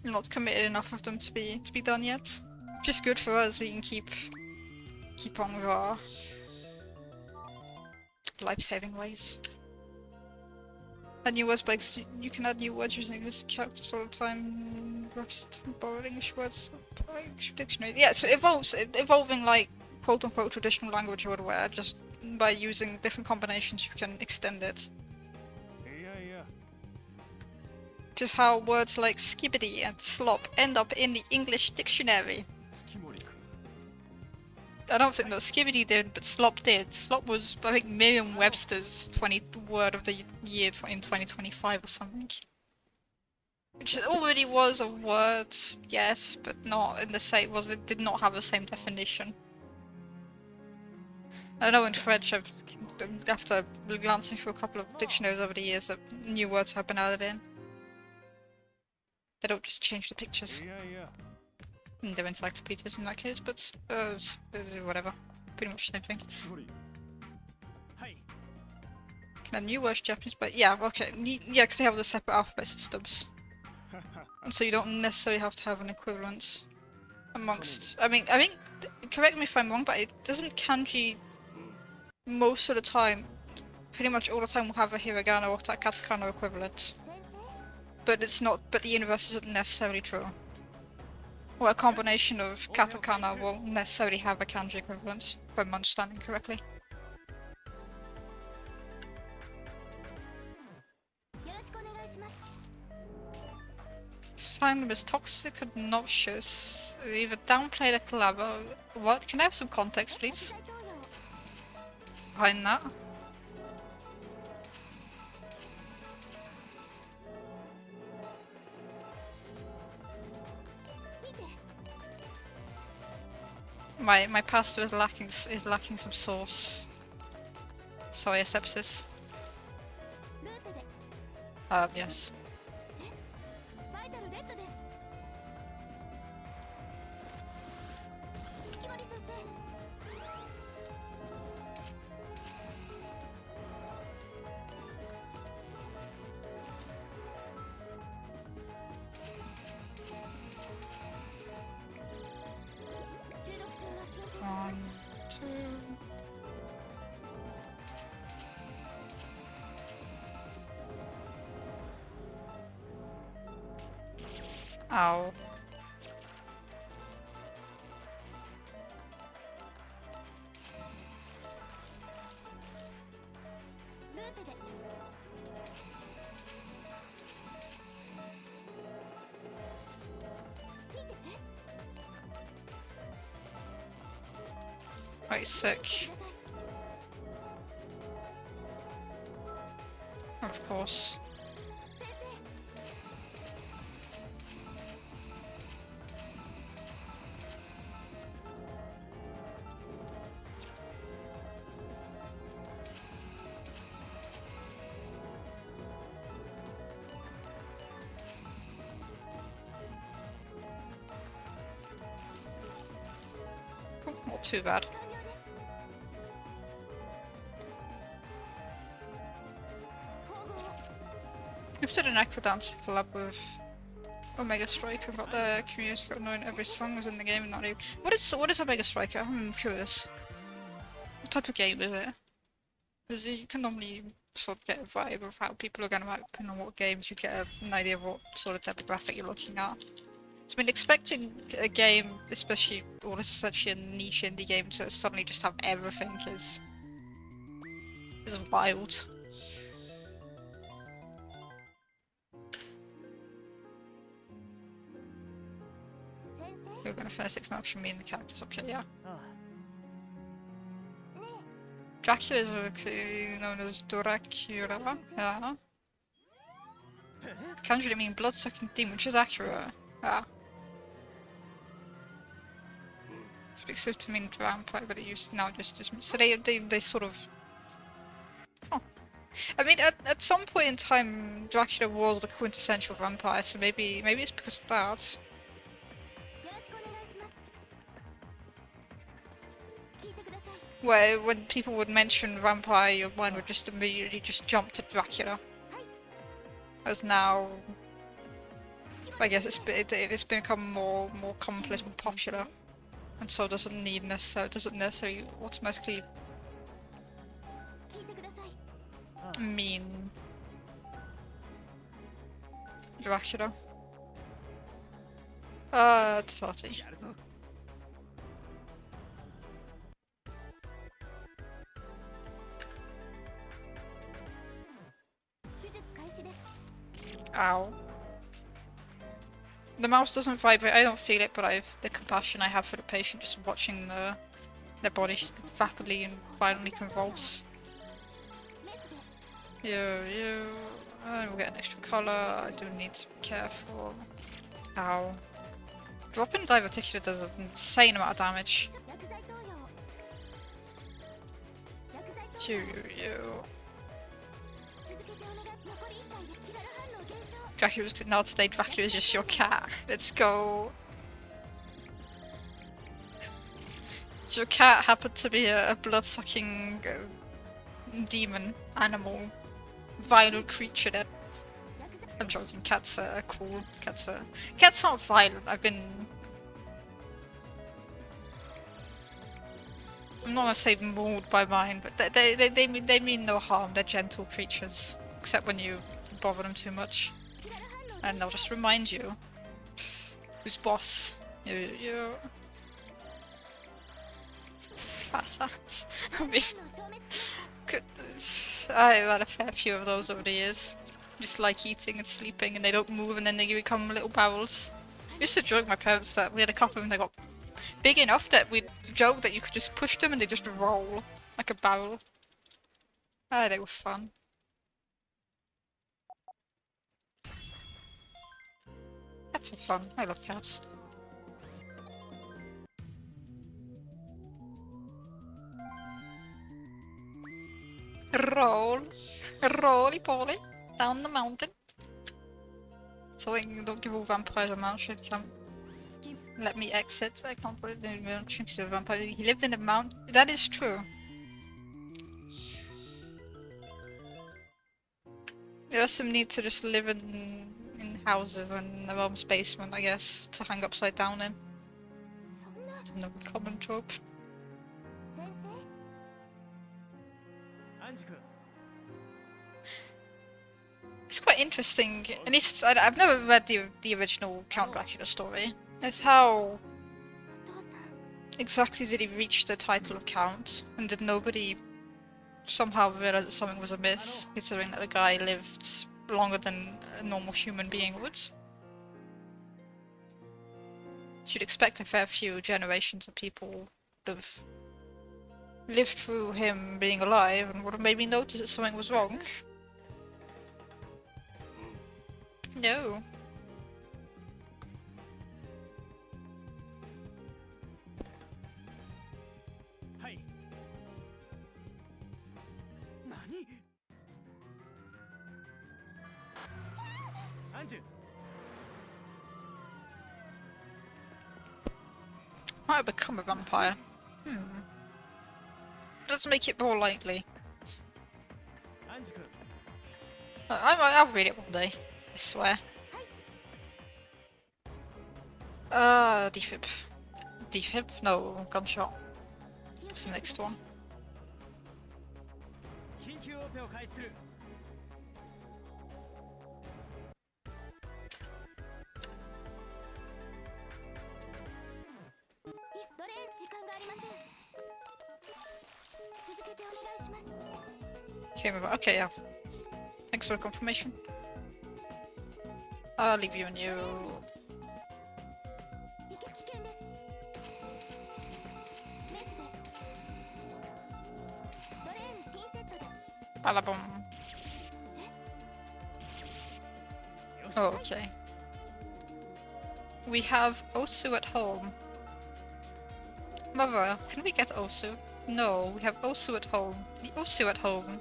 Not committed enough of them to be done yet. Which is good for us, we can keep on with our life-saving ways. Add new words, but you can add new words using existing characters all the time. Borrowed English words, English dictionary. Yeah, so evolving like quote-unquote traditional language or whatever, just by using different combinations you can extend it. いやいや。 Just how words like skibbity and slop end up in the English dictionary. 月森君。I don't think that Skibidi did, but Slop did. Slop was, I think, Merriam-Webster's word of the year in 2025 or something. Which already was a word, yes, but not in the same. It did not have the same definition. I know in French, after glancing through a couple of dictionaries over the years, that new words have been added in. They don't just change the pictures. いやいや They're encyclopedias in that case, but whatever. Pretty much the same thing. 総理はい Can a new words Japanese, but yeah, okay, yeah, because they have the separate alphabet systems, and so you don't necessarily have to have an equivalent amongst. I think, correct me if I'm wrong, but it doesn't kanji most of the time, pretty much all the time, will have a hiragana or katakana equivalent. 先生 But it's not. But the universe isn't necessarily true. Or a combination of katakana will necessarily have a kanji equivalent, if I'm understanding correctly. よろしくお願いします Sign is toxic, obnoxious. Either downplay the collab. What? Can I have some context, please? 薬剤投与 Behind that. 見て My pasta is lacking some sauce. Soya sepsis. ルーペで Yes. バイタルレッドです月森先生 収録中は気をつけて 1, 2. Ow. ルーペで 見てて Quite sick, ください of course. 先生 Not too bad. 完了です縫合を If did an Acrodance collab with Omega Striker, but the community got knowing every song was in the game and not even. What is Omega Striker? I'm curious. What type of game is it? Because you can normally sort of get a vibe of how people are going to act depending on what games. You get an idea of what sort of demographic you're looking at. So I've been expecting a game, especially what is essentially a niche indie game, to suddenly just have everything is wild. You're gonna phonetics now should mean the characters. Okay, yeah. あ Dracula is locally known as Dracula. Yeah. Kanji mean blood-sucking demon, which is accurate. Yeah. Speaks so to mean vampire, but it used now just so they sort of. Oh. I mean, at some point in time, Dracula was the quintessential vampire, so maybe it's because of that. よろしくお願いします聞いてください Where when people would mention vampire, your mind would just immediately just jump to Dracula. As now, I guess it's become more commonplace, more popular, and so doesn't necessarily automatically 聞いてください mean Dracula. Tsati. やるぞ 手術開始です Ow. The mouse doesn't vibrate. I don't feel it, but the compassion I have for the patient just watching the their body rapidly and violently convulse. You. We'll get an extra color. I do need to be careful. Ow. Dropping Diverticular does an insane amount of damage. 薬剤投与薬剤投与 You. 続けてお願い残り1体でキラル反応減少 Dracula's now today. Dracula is just your cat. Let's go. Does your cat happen to be a blood-sucking demon animal, violent creature? That I'm joking. Cats are cool. Cats aren't violent. I'm not gonna say mauled by mine, but they mean no harm. They're gentle creatures, except when you bother them too much, and they'll just remind you who's boss. You. Flat ass. I mean, 反応消滅 goodness. I've had a fair few of those over the years. Just like eating and sleeping, and they don't move, and then they become little barrels. I used to joke with my parents that we had a couple of them that got big enough that we'd joke that you could just push them and they just roll like a barrel. Ah, they were fun. Cats are fun. I love cats. Roll. Roly-poly. Down the mountain. So don't give all vampires a mansion. Let me exit. I can't put it in the mansion because the vampire. He lived in a mountain. That is true. There's some need to just live in houses in the mom's basement, I guess, to hang upside down in. そんな No common trope. 先生アンジ君 It's quite interesting. At least I've never read the original Count Dracula story. It's how お父さん exactly did he reach the title of Count, and did nobody somehow realize that something was amiss, considering that the guy lived longer than a normal human being would? You'd expect a fair few generations of people would have lived through him being alive and would have maybe noticed that something was wrong. No. Hi. Nani? Anju. Might have become a vampire. Does make it more likely. Anju-kun. I'll read it one day. I swear. Defib. Defib? No, gunshot. That's the next one. 緊急オペを開始する ドレーン時間がありません続けてお願いします Okay, okay, yeah. Thanks for the confirmation. I'll leave you and you. 危険ですメスでドレーンピンセットで Balabom. Oh, okay. We have Osu at home. Mother, can we get Osu? No, we have Osu at home. The Osu at home.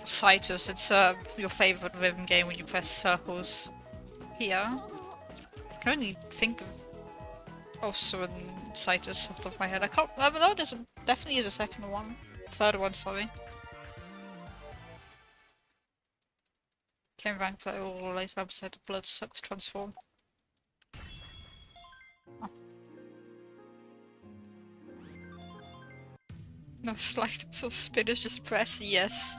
先生 Citus, it's your favorite rhythm game when you press circles. Here. I can only think of Osu and Citus off the top of my head. I can't. But no, there's definitely is a second one. Third one, sorry. Game rank play all later website of blood sucks transform. Oh. No sliders or spinners, just press yes.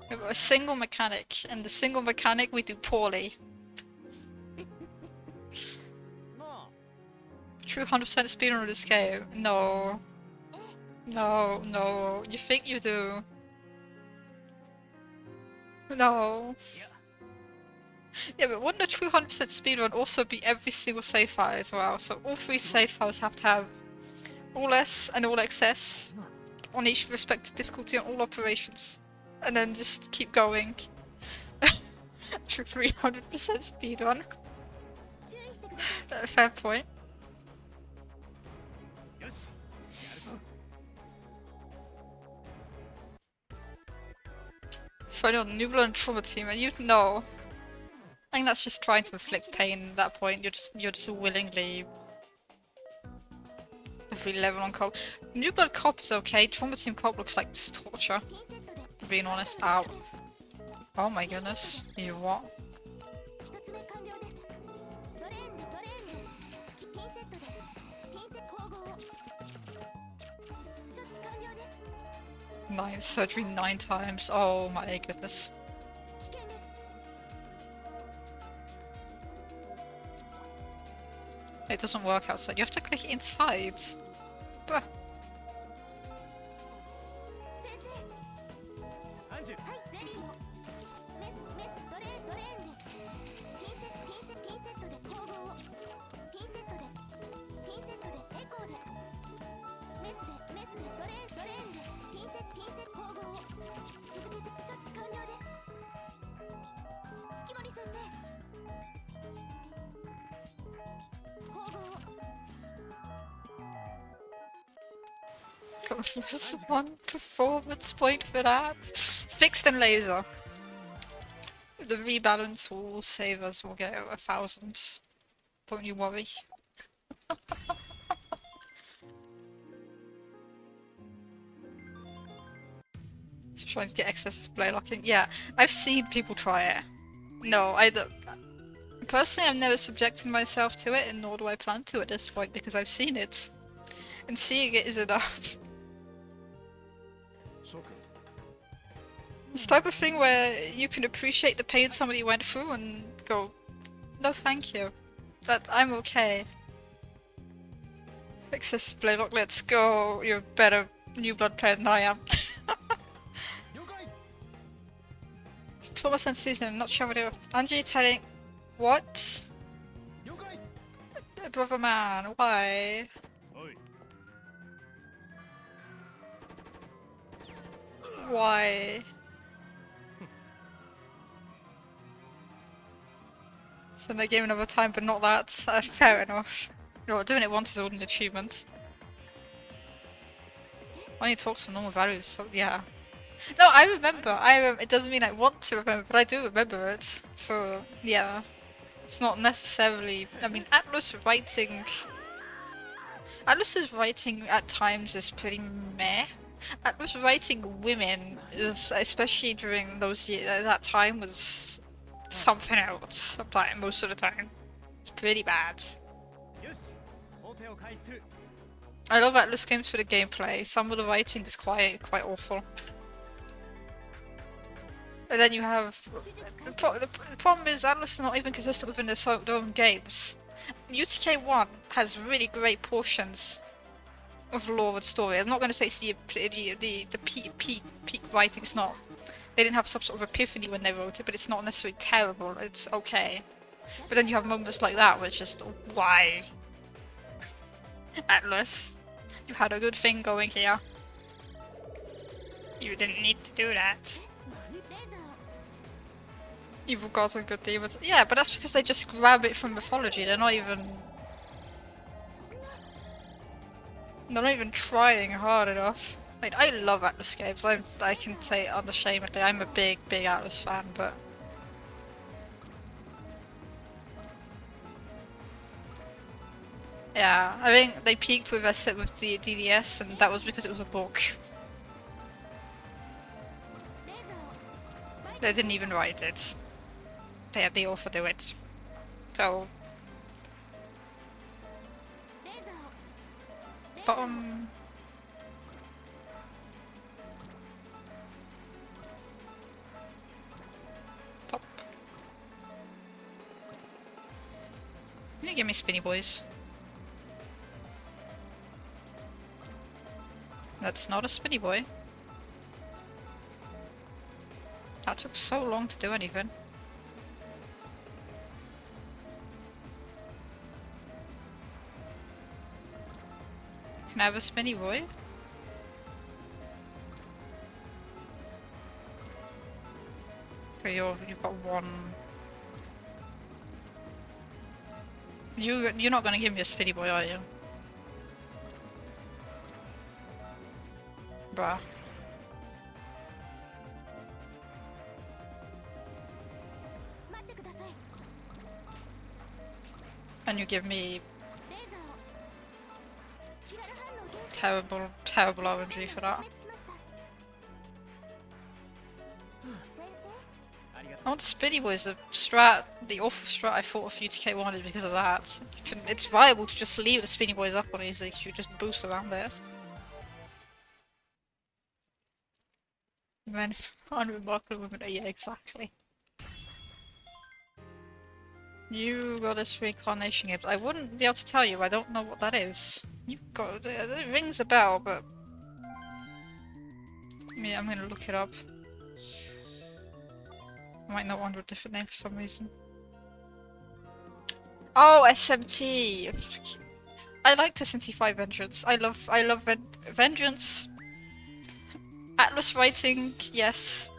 We have a single mechanic, and the single mechanic we do poorly. なあ True 100% speedrun of this game? No. No, no. You think you do. No. いや Yeah, but wouldn't a true 100% speedrun also be every single save file as well? So all three save files have to have all S and all XS on each respective difficulty on all operations. And then just keep going. True 300% speedrun. 注意してください。 Fair point. よしやるぞ For anyone Nubla and Trauma Team, and you know. I think that's just trying to inflict pain at that point. You're just willingly every level on cop. New Blood Cop is okay. Trauma Team Cop looks like just torture. ピンセットで Being honest. Ow. Oh my goodness. You what? 一つ目完了です。ドレーンでドレーンでピンセットでピンセ統合を処置完了です。 9 surgery 9 times. Oh my goodness. 危険です。 It doesn't work outside. You have to click inside. Bruh. 先生。 アンジュ はい、レディーをドレーンドレーンでピンセットで統合をピンセットでエコーでメスでドレーンでピンセッ統合を続けて処置完了です。月森先生統合を Just one performance point for that. Fixed and laser. The rebalance will save us. We'll get 1,000. Don't you worry. Just trying to get access to play locking. Yeah, I've seen people try it. No, I don't. Personally, I've never subjected myself to it, and nor do I plan to at this point because I've seen it. And seeing it is enough. 諸君 This type of thing where you can appreciate the pain somebody went through and go, no thank you. That I'm okay. Access Blaylock, let's go. You're a better New Blood player than I am. 了解 Trauma Sense season, I'm not sure what it was. Angie telling what? 了解 Brother man, why? おい Why? So they gave another time, but not that. Fair enough. No, doing it once is all an achievement. When you talk some normal values, so yeah. No, I remember. It doesn't mean I want to remember, but I do remember it. So yeah, it's not necessarily. I mean, Atlus's writing at times is pretty meh. Atlus writing women is, especially during those years, that time was something else. Sometimes, most of the time, it's pretty bad. よしオペを開始する I love Atlus games for the gameplay. Some of the writing is quite awful. And then you have the problem is Atlus is not even consistent within their own games. UTK1 has really great portions of lore and story. I'm not going to say it's the peak writing. It's not. They didn't have some sort of epiphany when they wrote it, but it's not necessarily terrible. It's okay. But then you have moments like that, which is just why. Atlus, you had a good thing going here. You didn't need to do that. レーザーを Evil gods and good demons. Yeah, but that's because they just grab it from mythology. They're not even trying hard enough. I mean, I love Atlus games. I can say unashamedly, I'm a big Atlus fan, but yeah, I think they peaked with the DDS, and that was because it was a book. レーザーを They didn't even write it. They had the author do it. So, レーザーを bottom. Top. Can you give me spinny boys? That's not a spinny boy. That took so long to do anything. Can I have a spinny boy? Okay, you've got one. You're not gonna give me a spinny boy, are you? Bruh. And you give me terrible RNG for that. I want Spinny Boys, the awful strat I thought of UTK wanted because of that. It's viable to just leave the Spinny Boys up on easy, you just boost around it. Men unremarkable women, yeah, exactly. You got this reincarnation gift. I wouldn't be able to tell you, I don't know what that is. You got it rings a bell, but yeah, I'm gonna look it up. I might know under a different name for some reason. Oh, SMT! I liked SMT5 Vengeance. I love Vengeance. Atlas writing, yes.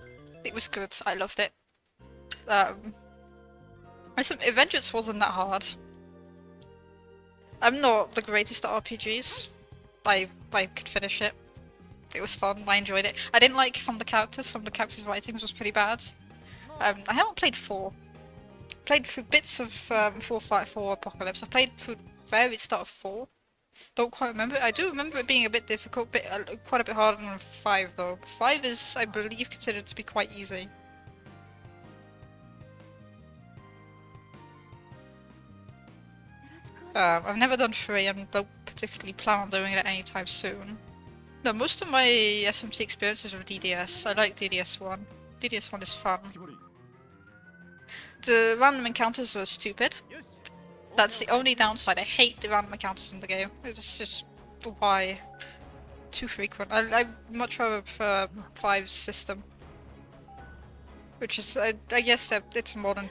It was good. I loved it. Vengeance wasn't that hard. I'm not the greatest at RPGs. I could finish it. It was fun. I enjoyed it. I didn't like some of the characters. Some of the characters' writings was pretty bad. I haven't played 4. Played through bits of 4 Apocalypse. I played through very start of 4. Don't quite remember. I do remember it being a bit difficult, quite a bit harder than 5 though. 5 is, I believe, considered to be quite easy. I've never done 3 and don't particularly plan on doing it anytime soon. No, most of my SMT experiences are with DDS. I like DDS1. DDS1 is fun. The random encounters are stupid. That's the only downside. I hate the random encounters in the game. It's just why too frequent. I much rather prefer 5's system, which is I guess it's a modern,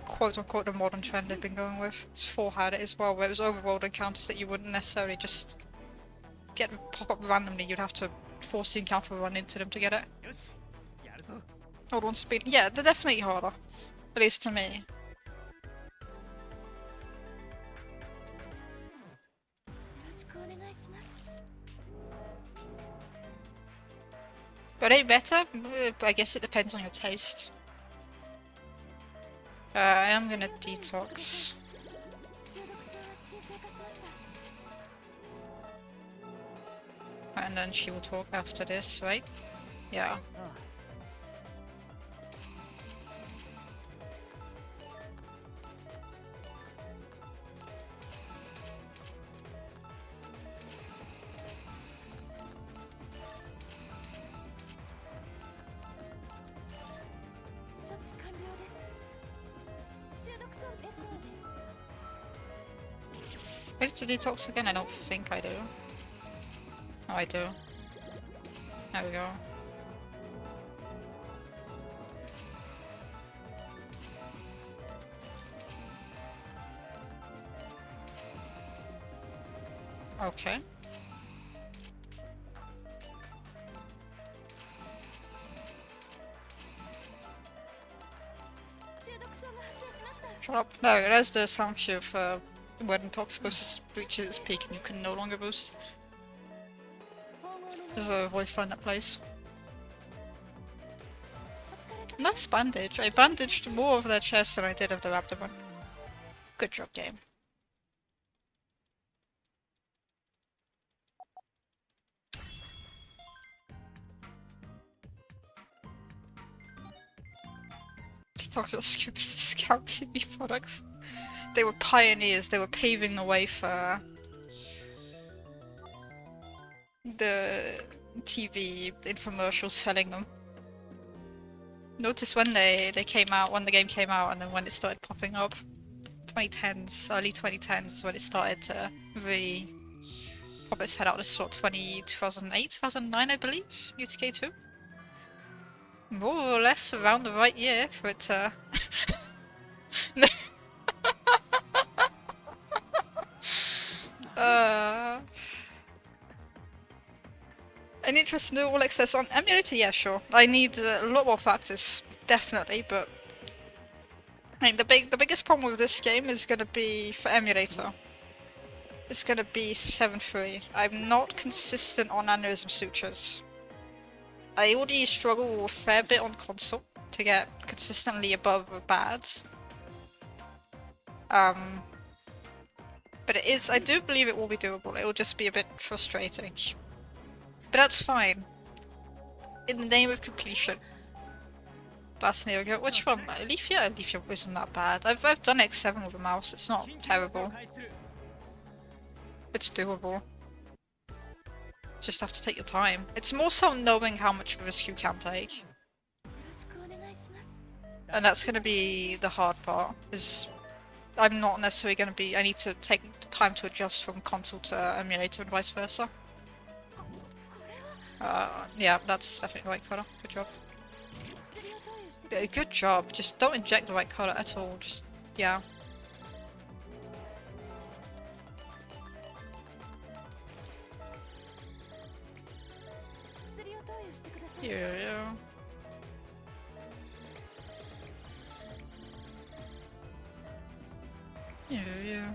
quote unquote, a modern trend they've been going with. 4 had it as well, where it was overworld encounters that you wouldn't necessarily just get pop up randomly. You'd have to force the encounter to run into them to get it. Old ones speed. Yeah, they're definitely harder. At least to me. But ain't better? I guess it depends on your taste. I am gonna detox. And then she will talk after this, right? Yeah. Ready to detox again? I don't think I do. Oh, I do. There we go. Okay. Shut up. No, there's the sound cue for when Toxicus reaches its peak and you can no longer boost. There's a voice line that plays. Nice bandage. I bandaged more of their chest than I did of their abdomen. Good job, game. Toxicus Scout CB products. They were pioneers, they were paving the way for the TV infomercials selling them. Notice when they came out, when the game came out, and then when it started popping up. 2010s, early 2010s is when it started to really pop its head out. This is what, 2008, 2009 I believe? UTK2? more or less around the right year for it to... An interesting all access on emulator, yeah, sure. I need a lot more practice, definitely, but I mean, the biggest problem with this game is gonna be for emulator. It's gonna be 7-3. I'm not consistent on aneurysm sutures. I already struggle a fair bit on console to get consistently above a bad. But it is, I do believe it will be doable. It will just be a bit frustrating. But that's fine. In the name of completion. Last year ago. Which one? Alethea? Alethea isn't that bad. I've done X7 with a mouse. It's not terrible. It's doable. Just have to take your time. It's more so knowing how much risk you can take. And that's going to be the hard part. Is I'm not necessarily going to be... I need to take time to adjust from console to emulator and vice versa. Yeah, that's definitely the right colour. Good job. Yeah, good job. Just don't inject the right colour at all. Just, yeah. Yeah. Yeah.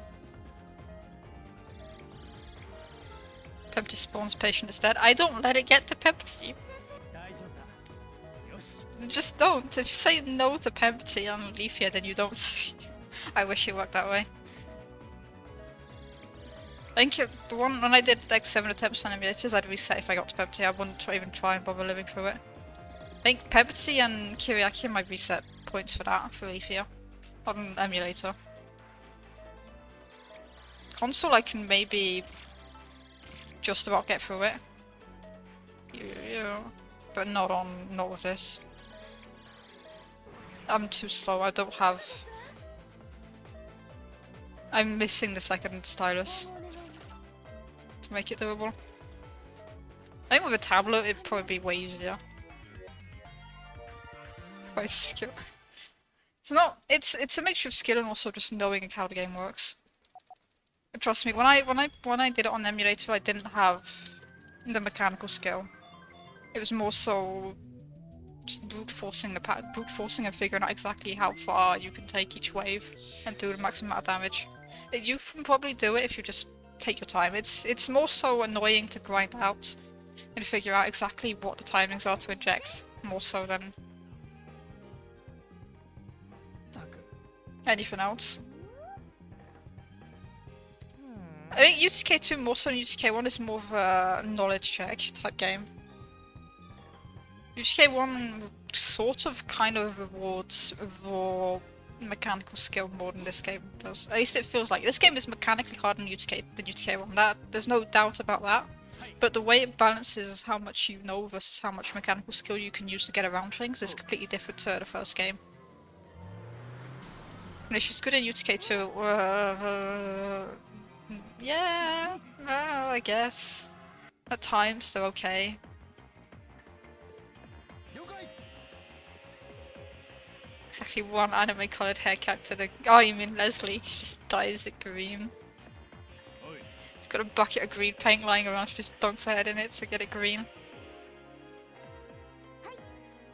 Pempty spawns, patient is dead. I don't let it get to Pempty. Just don't. If you say no to Pempty on Alethea, then you don't. I wish it worked that way. I think the one when I did like 7 attempts on emulators, I'd reset if I got to Pempty. I wouldn't even try and bother living through it. I think Pempty and Kyriaki might reset points for that for Alethea on emulator. Console, I can maybe just about get through it. Yeah, but not with this. I'm too slow. I don't have. I'm missing the second stylus to make it doable. I think with a tablet it'd probably be way easier. By skill. It's not. It's a mixture of skill and also just knowing how the game works. Trust me, when I did it on emulator, I didn't have the mechanical skill. It was more so just brute forcing and figuring out exactly how far you can take each wave and do the maximum amount of damage. You can probably do it if you just take your time. It's more so annoying to grind out and figure out exactly what the timings are to inject, more so than anything else. I think UTK2 more so than UTK1 is more of a knowledge check type game. UTK1 sort of kind of rewards raw mechanical skill more than this game does. At least it feels like. This game is mechanically harder than UTK1. There's no doubt about that. But the way it balances is how much you know versus how much mechanical skill you can use to get around things is completely different to the first game. And she's good in UTK2. Yeah, well, I guess. At times, they're okay. Exactly one anime coloured hair character. Oh, you mean Leslie? She just dyes it green. She's got a bucket of green paint lying around, she just dunks her head in it to get it green.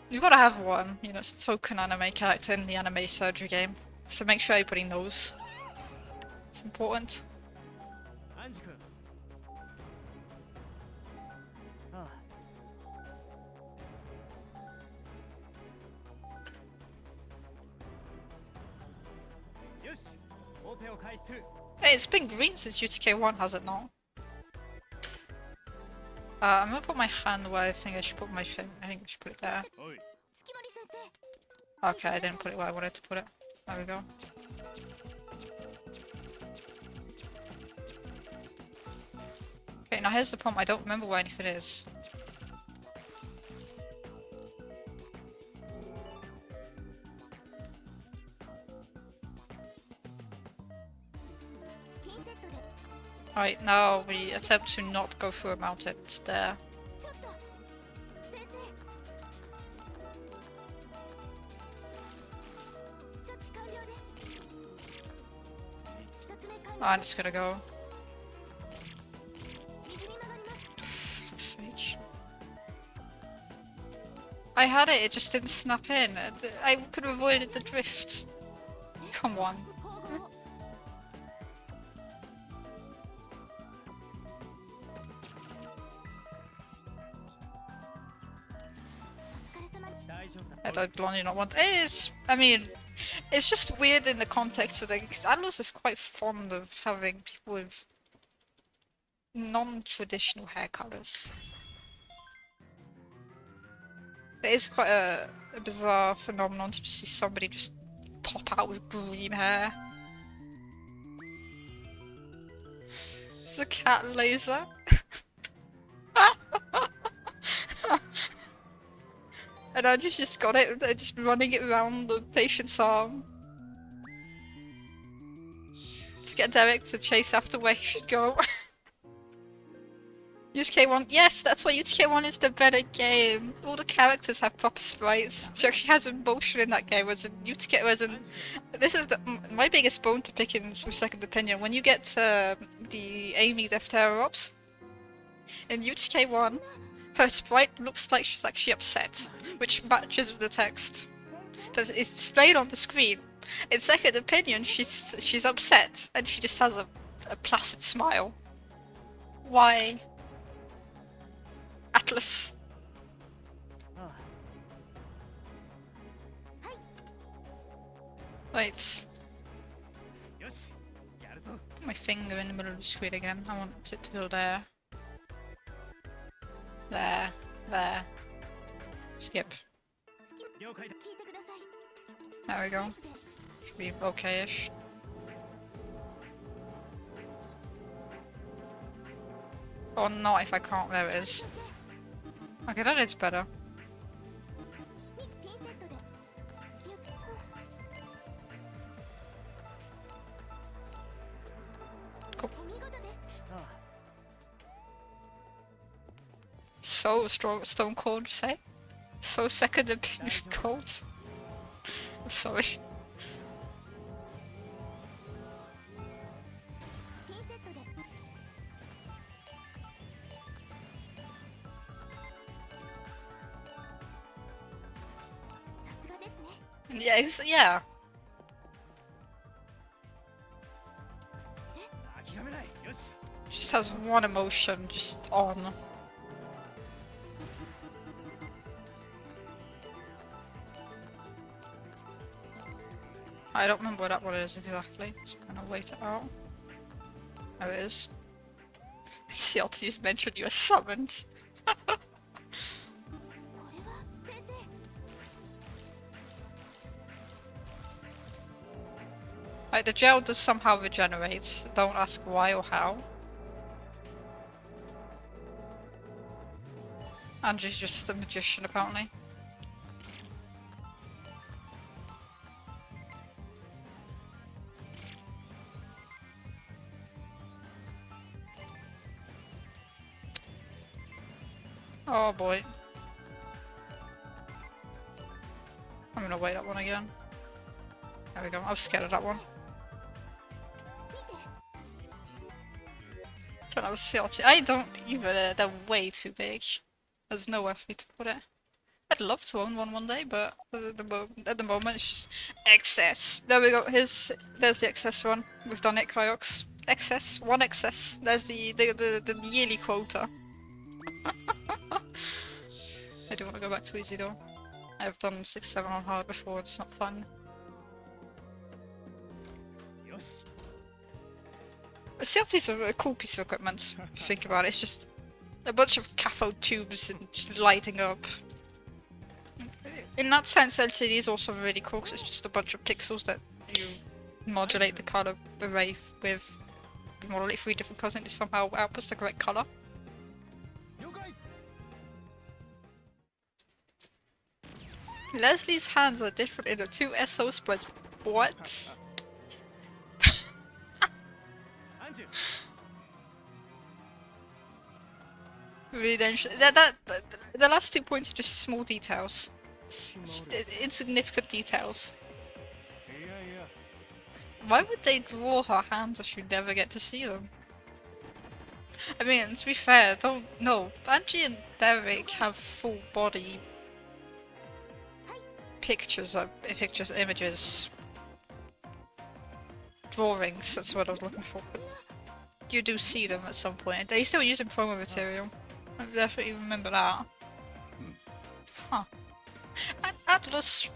You've got to have one, you know, it's a token anime character in the anime surgery game. So make sure everybody knows. It's important. Hey, it's been green since UTK1, has it not? I'm gonna put my hand where I think I should put my thing. I think I should put it there. Okay, I didn't put it where I wanted to put it. There we go. Okay, now here's the problem. I don't remember where anything is. Alright, now we attempt to not go through a mountain. It's there. I'm just gonna go. 右に曲がります Fuck's sake. I had it, it just didn't snap in. I could have avoided the drift. Come on. 後方 お疲れ様 大丈夫だ I died blondie not want. It is. I mean, it's just weird in the context of it because Atlas is quite fond of having people with non-traditional hair colors. It is quite a bizarre phenomenon to just see somebody just pop out with green hair. It's a cat laser. And I just got it, just running it around the patient's arm. To get Derek to chase after where he should go. UTK1, yes, that's why UTK1 is the better game. All the characters have proper sprites. She actually has emotion in that game, whereas in UTK, this is my biggest bone to pick in with Second Opinion. When you get to the Amy Defterra Ops, in UTK1, her sprite looks like she's actually upset, which matches with the text that is displayed on the screen. In Second Opinion, she's upset, and she just has a placid smile. Why? Atlas. ああ Wait, よしやるぞ my finger in the middle of the screen again. I want it to go there. There. There. Skip. 了解だ 聞いてください There we go. Should be okay-ish. Or not if I can't. There it is. Okay, that is better. ピンセットで気をつけ Cool. お見事です ああ So strong, Stone Cold, you say? So Second Opinion cold. I'm sorry. ピンセットでさすがですね Yeah, yeah. 諦めないよし She just has one emotion just on. I don't remember what that one is exactly, so I'm gonna wait it out. There it is. CLT's mentioned you are summoned. これは先生 Like, the gel does somehow regenerate. Don't ask why or how. Andrew's just a magician, apparently. Oh boy. I'm gonna wait that one again. There we go. I was scared of that one. 見て Don't have a CLT. I don't either. They're way too big. There's nowhere for me to put it. I'd love to own one day, but at the moment it's just excess. There we go. There's the excess one. We've done it, Kyox. Excess. One excess. There's the yearly quota. I do want to go back to easy though. I've done 6-7 on hard before. It's not fun. よし CLT's a cool piece of equipment, if you think about it. It's just a bunch of cathode tubes and just lighting up. In that sense, LCD is also really cool because it's just a bunch of pixels that you modulate the color array with. You modulate 3 different colors and it somehow outputs the correct color. 了解 Leslie's hands are different in the 2 SO spreads. What? アンジュ Really the last 2 points are just small details. Insignificant details. いやいや Why would they draw her hands if you never get to see them? I mean, to be fair, don't no. Angie and Derek have full body pictures, images, drawings. That's what I was looking for. But you do see them at some point. They still using promo material. I definitely remember that. Huh. Atlas.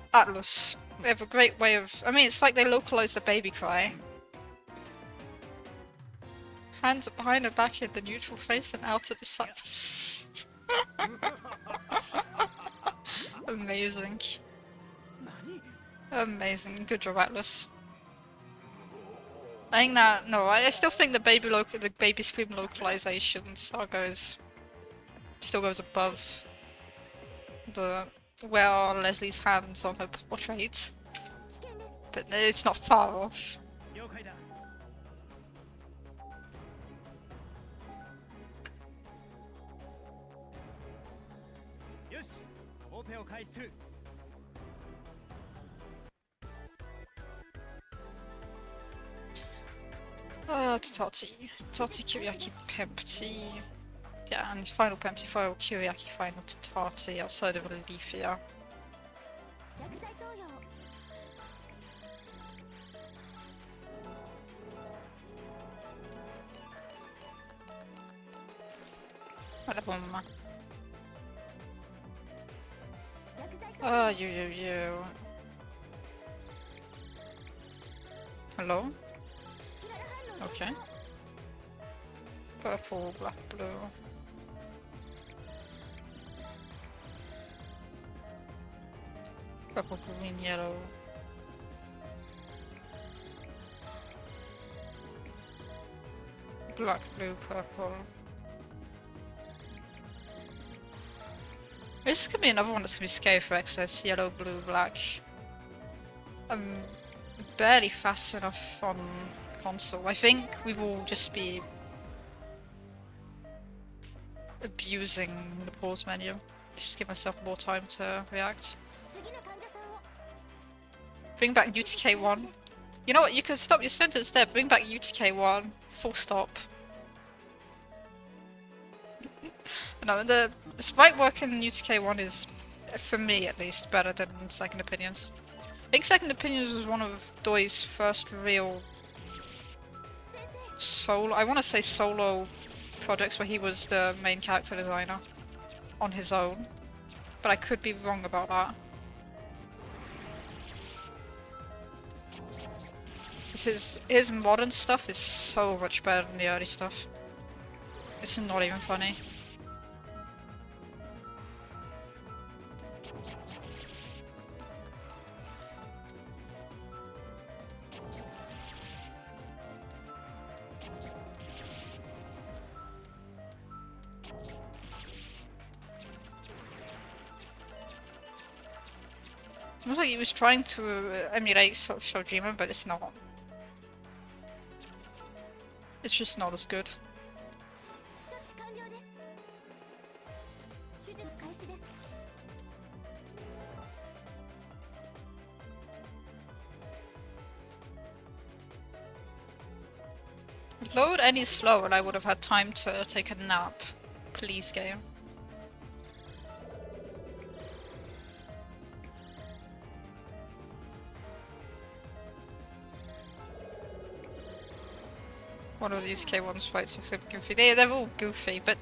They have a great way of. I mean, it's like they localize the baby cry. Hands behind her back in the neutral face and out at the sides. Amazing. Amazing. Good job, Atlas. I think that I still think the baby scream localization saga still goes above the where are Leslie's hands on her portrait. But it's not far off. 了解だ。よし、オペを開始する。 Totati. Totati Kiriaki Pempty. Yeah, and final Pempty final Kiriaki final Totati outside of Leafia. 薬剤投与 Madabumma. 薬剤投与 You. Hello? キララ反応 Okay. Purple, black, blue. Purple, green, yellow. Black, blue, purple. This could be another one that's gonna be scary for excess. Yellow, blue, black. I'm barely fast enough on console. I think we will just be abusing the pause menu. Just give myself more time to react. 次の患者さんを Bring back UTK1. You know what? You can stop your sentence there. Bring back UTK1. Full stop. No, the sprite work in UTK1 is, for me at least, better than Second Opinions. I think Second Opinions was one of Doi's first real solo, I want to say solo projects where he was the main character designer on his own, but I could be wrong about that. His modern stuff is so much better than the early stuff. It's not even funny. It looks like he was trying to emulate Shojima, but it's not. It's just not as good. 処置完了です手術開始です Load any slower and I would have had time to take a nap. Please, game. One of these K1's fights looks like goofy. They're all goofy, but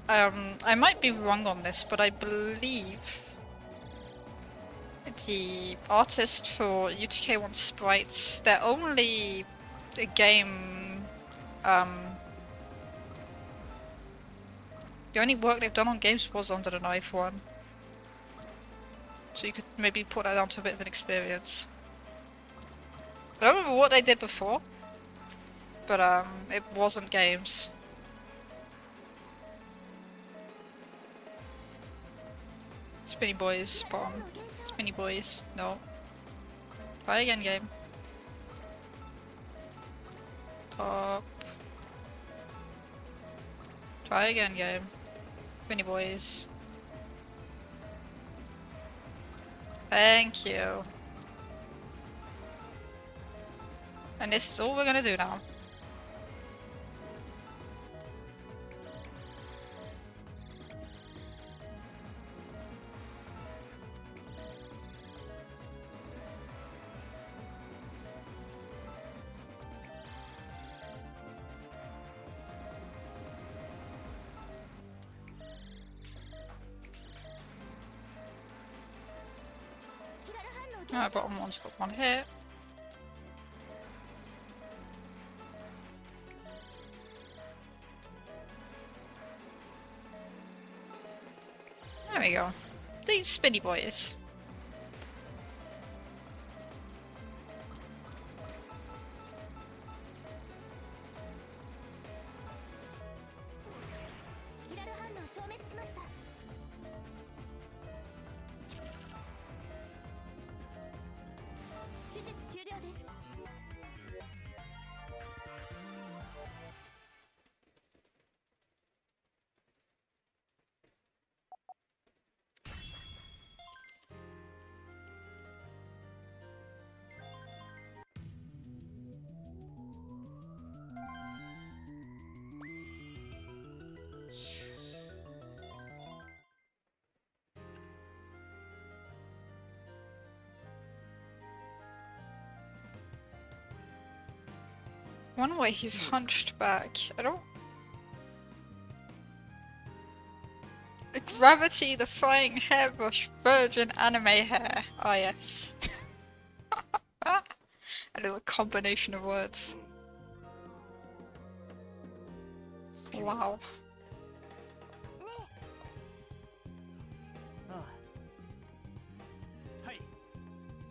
I might be wrong on this, but I believe the artist for UTK1 sprites, they're only a game, the only work they've done on games was Under the Knife one. So you could maybe put that down to a bit of an experience. I don't remember what they did before, but it wasn't games. Spinny boys spawn. Spinny boys. No. Try again, game. Top. Try again, game. Spinny boys. Thank you. And this is all we're gonna do now. Bottom one's got one hit. There we go. These spinny boys. One way he's hunched back. I don't. The Gravity, the flying hairbrush, virgin anime hair. Ah, yes. A little combination of words. Wow.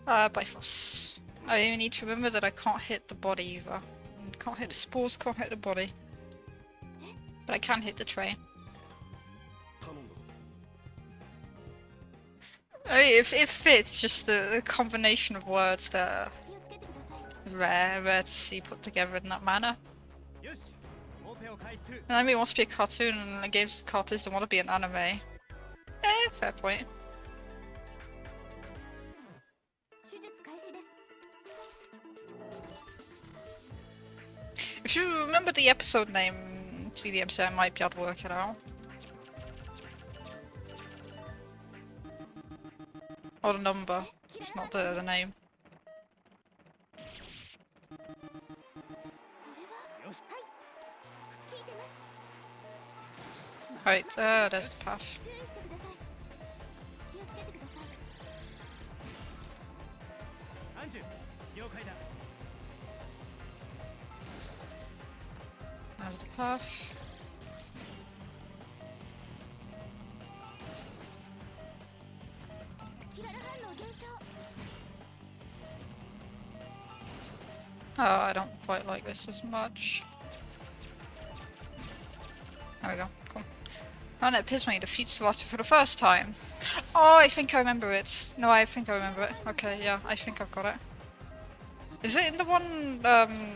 Bifrost. I even need to remember that I can't hit the body either. Can't hit the spores, can't hit the body. But I can hit the tray. I mean, if it fits, just the combination of words that are rare to see put together in that manner. And I mean, it wants to be a cartoon, and the game's cartoons don't want to be an anime. Fair point. If you remember the episode name, CDMC, I might be able to work it out. Or the number, it's not the name. Right, there's the path. There's the path. Oh, I don't quite like this as much. There we go, cool. And it appears when he defeats Sawata for the first time. Oh, I think I remember it. No, I think I remember it. Okay, yeah, I think I've got it. Is it in the one,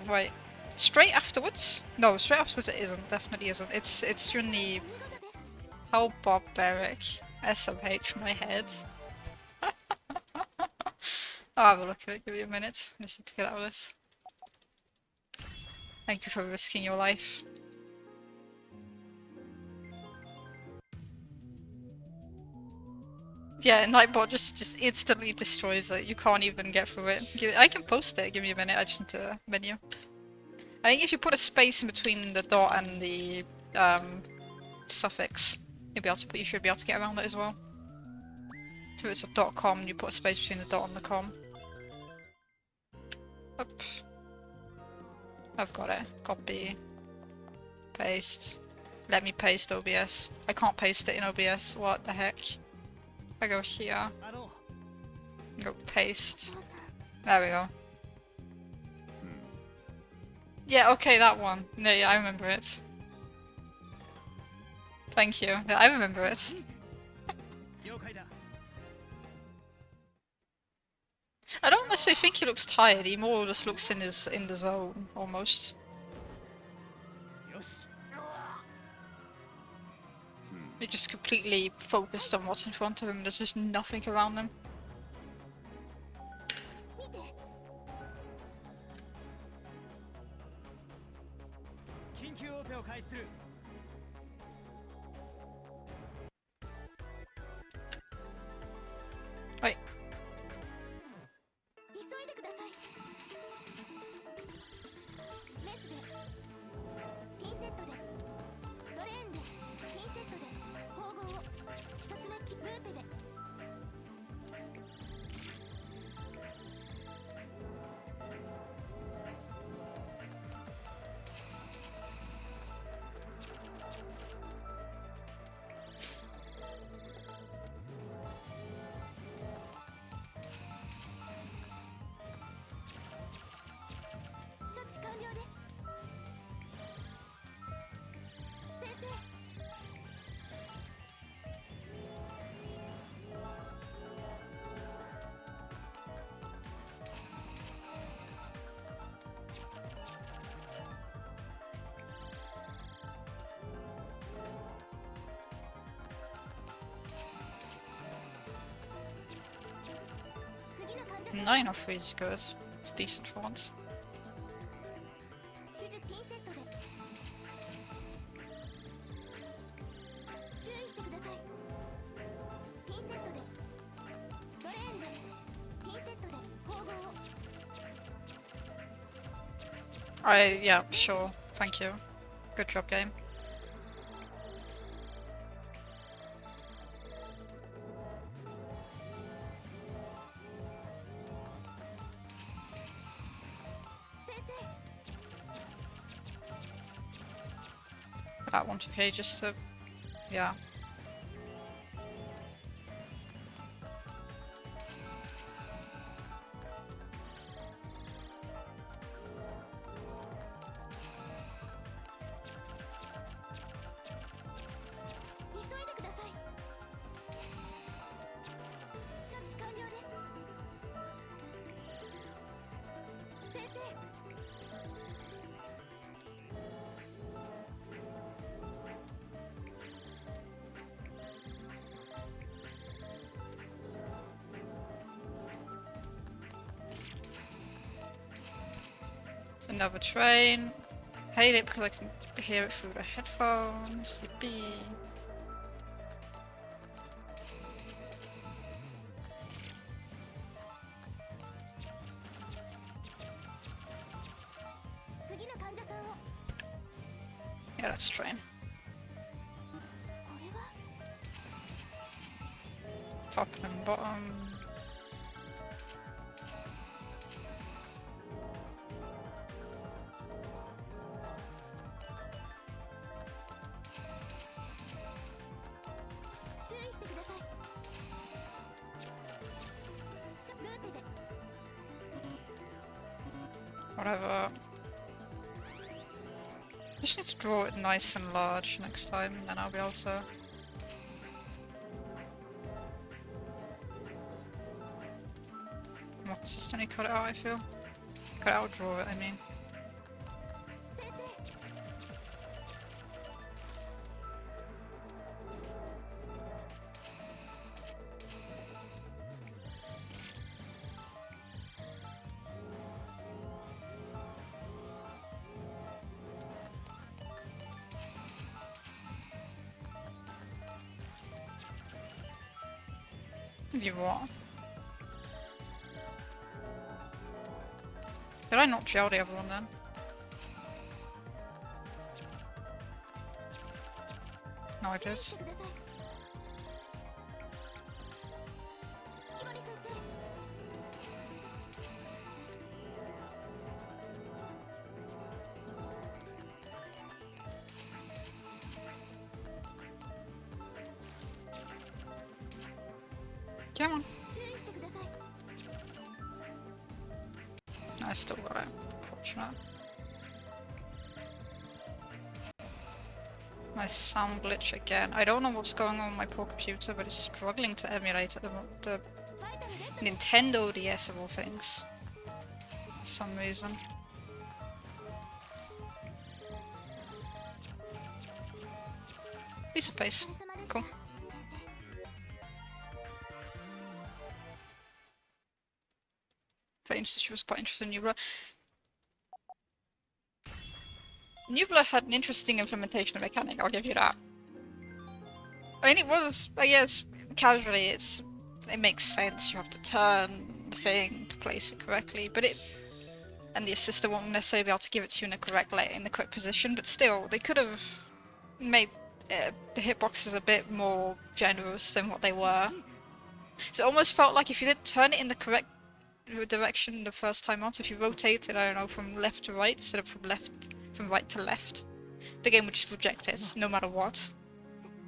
wait. Straight afterwards? No, straight afterwards it isn't, definitely isn't. It's during the... How barbaric. SMH, my head. I'll have a look at it, give me a minute. I just need to get out of this. Thank you for risking your life. Yeah, Nightbot just instantly destroys it. You can't even get through it. I can post it, give me a minute, I just need to menu. I think if you put a space in between the dot and the suffix, you should be able to get around it as well. So if it's a .com, you put a space between the dot and the com. Up. I've got it. Copy. Paste. Let me paste OBS. I can't paste it in OBS. What the heck? I go here. Go paste. There we go. Yeah, okay, that one. No, yeah, I remember it. Thank you. Yeah, I remember it. I don't necessarily think he looks tired, he more just looks in the zone, almost. He's just completely focused on what's in front of him, there's just nothing around him. 緊急オペを開始する。はい。急いでください。メスでピンセットでドレーンでピンセットで縫合を一つ目キルーペで処置完了です。先生、次の患者 9 of 3 is good. It's decent for once. 手術ピンセットで注意してください。ピンセットでドレーンでピンセットで縫合を Yeah, sure. Thank you. Good job, game. 先生、 That one took ages to... Yeah. 急いでください。処置完了です。先生、 It's another train. Hate it because I can hear it through the headphones. Yippee. Yeah, that's train. これは Top and bottom. 注意してください。ルーペで Whatever. Just need to draw it nice and large next time, and then I'll be able to... more consistently cut it out, I feel. Cut it out, draw it, I mean. 先生、 You what? Did I not gel the other one then? No, I 注 did. 意してください。木森先生、 Come on. 注意してください。 I still got it. Fortunate. My sound glitch again. I don't know what's going on with my poor computer, but it's struggling to emulate the バイタルレッド Nintendo DS of all things. For some reason. Decent place. お疲れ様でした Cool. 先生。 For instance, she was quite interested in you, bro. New Blood had an interesting implementation of mechanic, I'll give you that. I mean, it was, I guess, casually, it makes sense. You have to turn the thing to place it correctly, but and the assistant won't necessarily be able to give it to you in the correct position. But still, they could have made the hitboxes a bit more generous than what they were. So it almost felt like if you didn't turn it in the correct direction the first time out, so if you rotated, I don't know, from left to right instead of from right to left, the game would just reject it no matter what.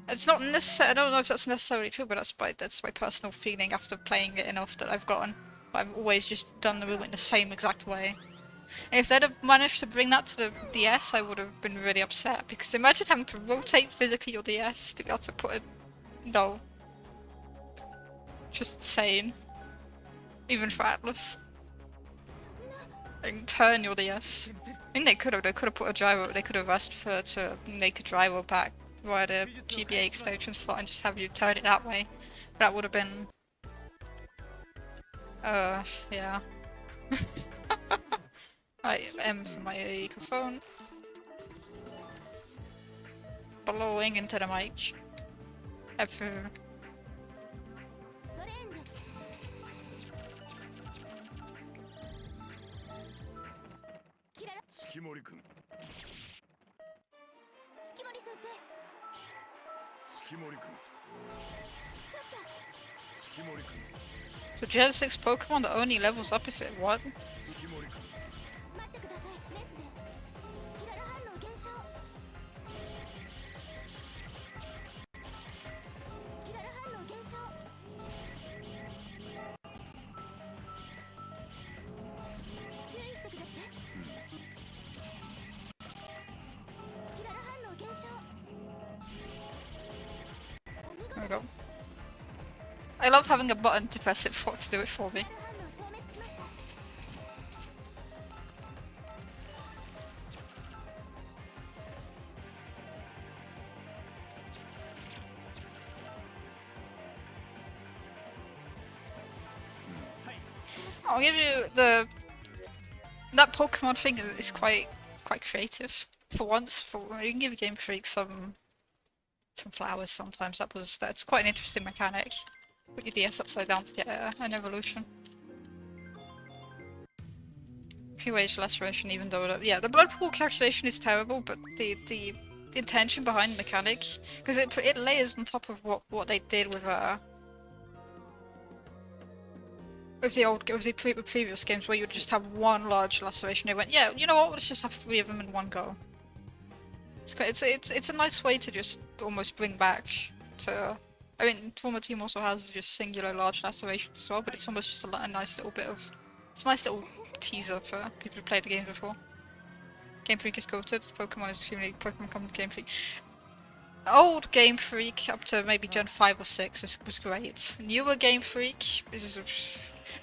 It's not necessary. I don't know if that's necessarily true, but that's my personal feeling after playing it enough that I've gotten. I've always just done the movement the same exact way. And if they'd have managed to bring that to the DS, I would have been really upset, because imagine having to rotate physically your DS to be able to put it. No. Just insane. Even for Atlas. And turn your DS. I think they could have put a gyro, they could have asked for to make a gyro back via the GBA extension slot and just have you turn it that way. That would have been... yeah. I am for my microphone. Blowing into the mic. Ever. ドレーンでキララ月森君月森先生月森君ちょっと月森君 So Gen 6 Pokemon that only levels up if it what? 月森君待ってくださいメスでキララ反応減少キララ反応減少注意してくださいキララ反応減少お見事 There we go. I love having a button to press it for to do it for me. キララ反応消滅しました I'll give you that Pokemon thing is quite creative. For once, you can give Game Freak some flowers sometimes. That's quite an interesting mechanic. Put your DS upside down to get an evolution. Pure Age Laceration, even though the blood pool calculation is terrible, but the intention behind the mechanic, because it layers on top of what they did with the previous games where you would just have one large laceration. They went, yeah, you know what? Let's just have 3 of them in one go. It's a nice way to just almost bring back to. I mean, Former Team also has just singular large lacerations as well, but it's almost just a nice little bit of. It's a nice little teaser for people who played the game before. Game Freak is goated. Pokemon is extremely Pokemon come Game Freak. Old Game Freak up to maybe Gen 5 or 6 was great. Newer Game Freak is.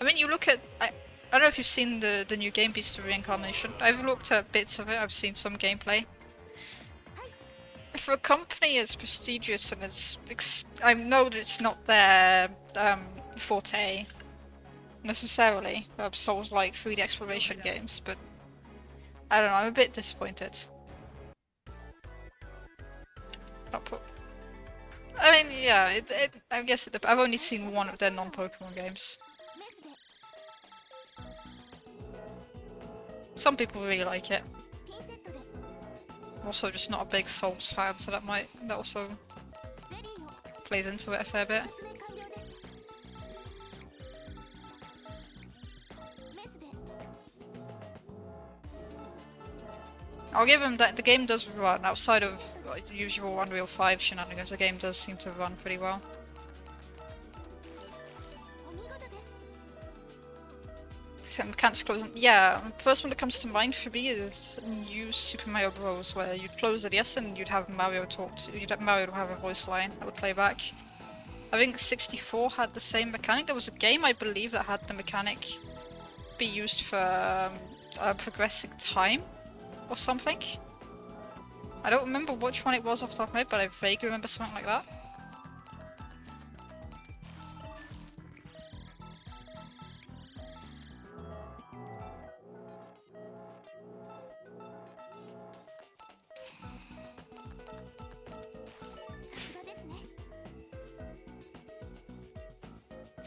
I mean, you look at. I don't know if you've seen the new Game Beast Reincarnation. I've looked at bits of it. I've seen some gameplay. For a company as prestigious and as I know that it's not their forte necessarily, Souls-like 3D exploration games, but I don't know. I'm a bit disappointed. Not put. I mean, yeah. I guess I've only seen one of their non-Pokemon games. メスで Some people really like it. ピンセットで I'm also just not a big Souls fan, so that also ゼリーを plays into it a fair bit. 発明完了ですメスで I'll give him that the game does run outside of usual Unreal 5 shenanigans. The game does seem to run pretty well. お見事です Except mechanics close. Yeah, first one that comes to mind for me is New Super Mario Bros, where you'd close the DS and you'd have Mario Mario have a voice line that would play back. I think 64 had the same mechanic. There was a game I believe that had the mechanic be used for progressing time or something. I don't remember which one it was off the top of my head, but I vaguely remember something like that.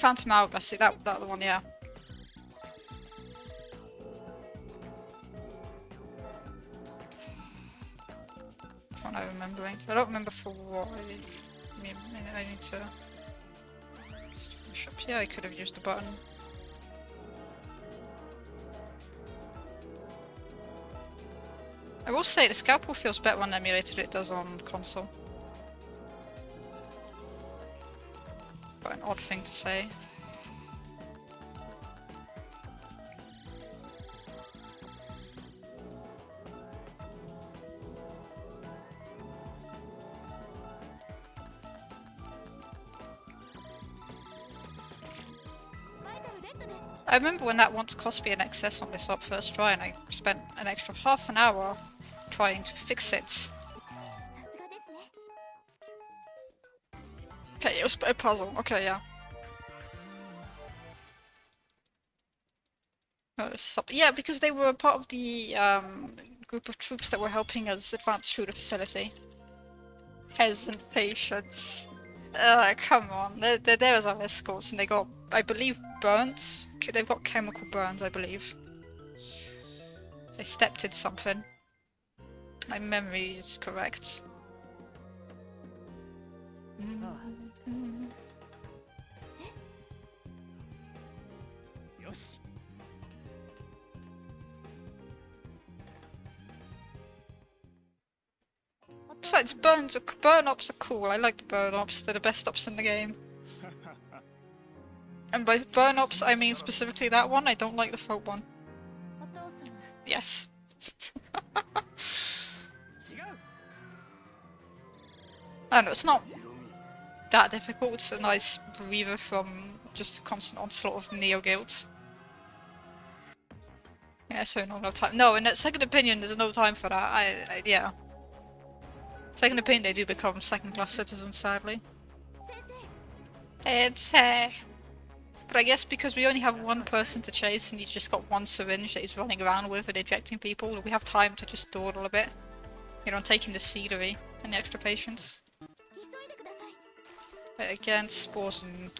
Phantom Hourglass, see that the one, yeah. That's what I'm remembering. I don't remember for what. I need to. Shop. Yeah, I could have used the button. I will say the scalpel feels better on emulator than it does on console. Quite an odd thing to say. I remember when that once cost me an excess on this up first try and I spent an extra half an hour trying to fix it. さすがですね Okay, it was a puzzle. Okay, yeah. No, stop. Yeah, because they were part of the group of troops that were helping us advance through the facility. Peasant patients. Come on. They're there as our escorts and they got, I believe, burnt. They've got chemical burns, I believe. They stepped in something. My memory is correct. Mm. よし Besides, burn ops are cool. I like the burn ops. They're the best ops in the game. And by burn ops, I mean specifically that one. I don't like the folk one. お父様 Yes. 違う I know it's not ヒロミ that difficult. It's a nice breather from just a constant onslaught of Neo guilt. Yeah, so no time. No, in that second opinion, there's no time for that. Yeah. Second opinion, they do become second-class citizens, sadly. 先生 It's But I guess because we only have one person to chase and he's just got one syringe that he's running around with and injecting people, we have time to just dawdle a bit. You know, taking the scenery and the extra patience. 急いでください But again, spores and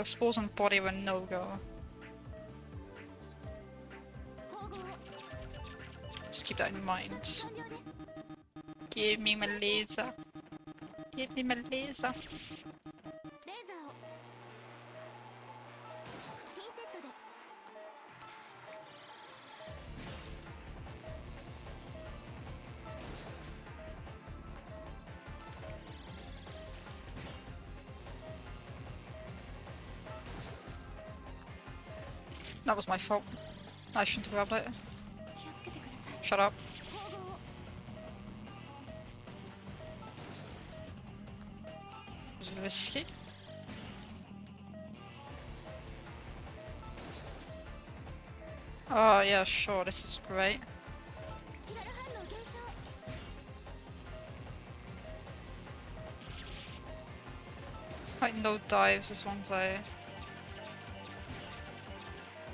spores and body are a no-go. 縫合 Just keep that in mind. 完了です Give me my laser. Give me my laser. レーザーをピンセットで That was my fault. I shouldn't have grabbed it. 気をつけてください Shut up. 縫合を Was it risky? Oh yeah, sure, this is great. キラル反応減少 Like, no dives as long as I...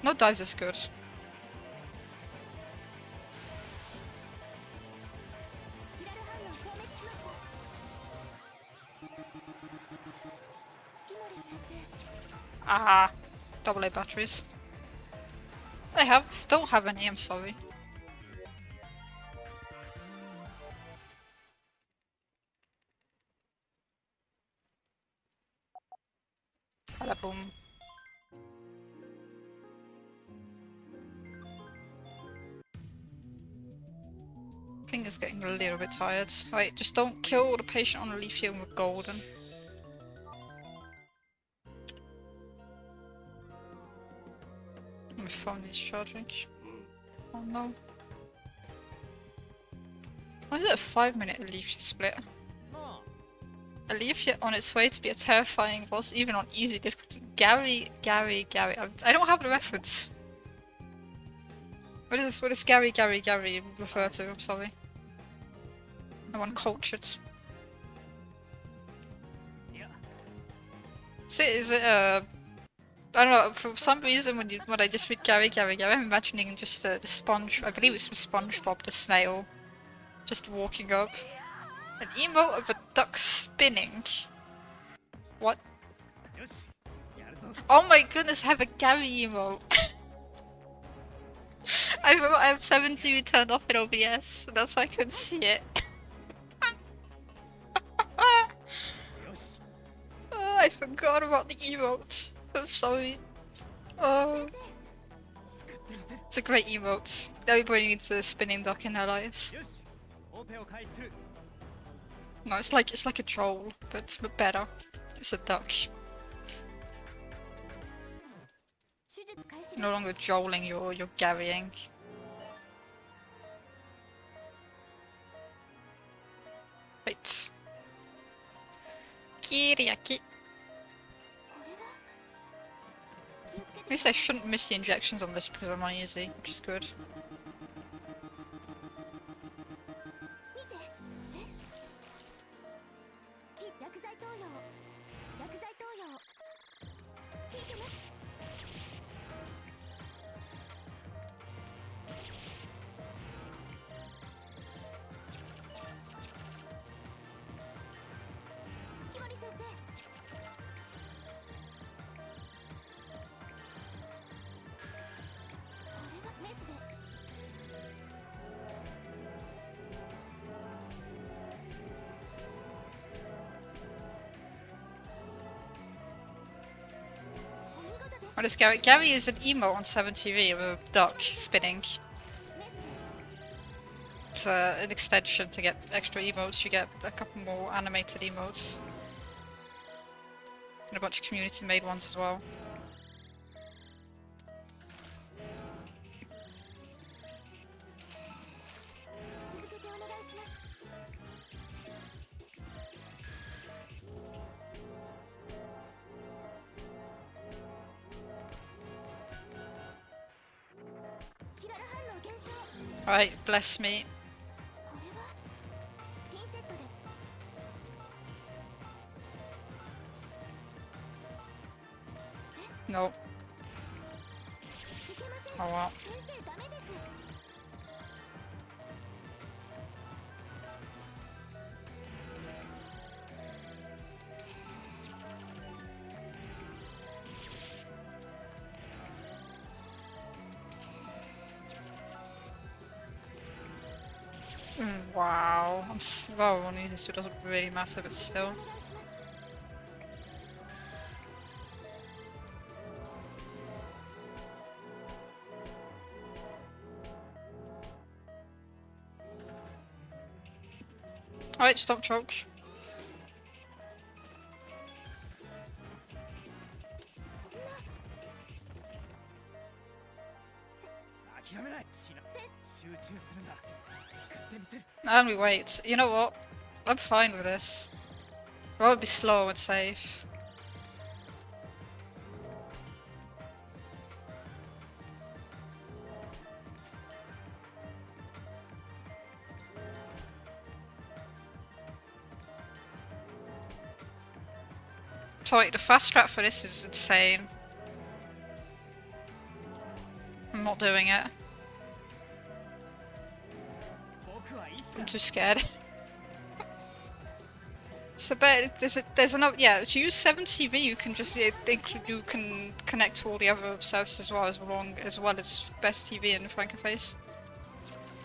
No dives is good. キラル反応消滅しました月森先生 Ah, AA batteries. Don't have any, I'm sorry. Bada boom. Finger's getting a little bit tired. Right, just don't kill the patient on the leaf here with golden. My phone is charging. Oh no. Why is it a 5-minute Aleafia split? なあ Aleafia on its way to be a terrifying boss, even on easy difficulty. Gary. I don't have the reference. What is this? What does Gary refer to? I'm sorry. I'm uncultured. いや Is it I don't know, for some reason when I just read Gary, I'm imagining just the sponge, I believe it's from SpongeBob the snail, just walking up. An emote of a duck spinning. What? よしやるぞ Oh my goodness, I have a Gabby emote. I forgot I have 7 turned off in OBS, that's why I couldn't see it. Oh, I forgot about the emote. I'm sorry. Oh, it's a great emote. Everybody needs a spinning duck in their lives. よしオペを開始する No, it's like a troll, but better. It's a duck. 手術開始 No longer trolling, you're garrying. Wait. Kiriaki. これは気をつけ At て least I shouldn't miss the injections on this because I'm on easy, which is good. 見てえ薬剤投与薬剤投与聞いてね月森先生これはメスでお見事です What is Gary? Gary is an emo on 7TV with a duck spinning. メスで It's an extension to get extra emotes. You get a couple more animated emotes. And a bunch of community made ones as well. 続けてお願いしますキララ反応減少 Alright, bless me. これはピンセットで No. いけません Oh well. 先生ダメです Wow. I'm well on easy, so it doesn't really matter, but still. お願いします Alright, stop choke. 諦めないしな集中するんだ作ってみせる And we wait. You know what? I'm fine with this. Rather be slow and safe. Sorry, the fast strat for this is insane. I'm not doing it. 僕は医師 I'm だ too scared. So, but there's another, yeah. To use 7TV, you can just you can connect to all the other services as well as Best TV and Frankenface.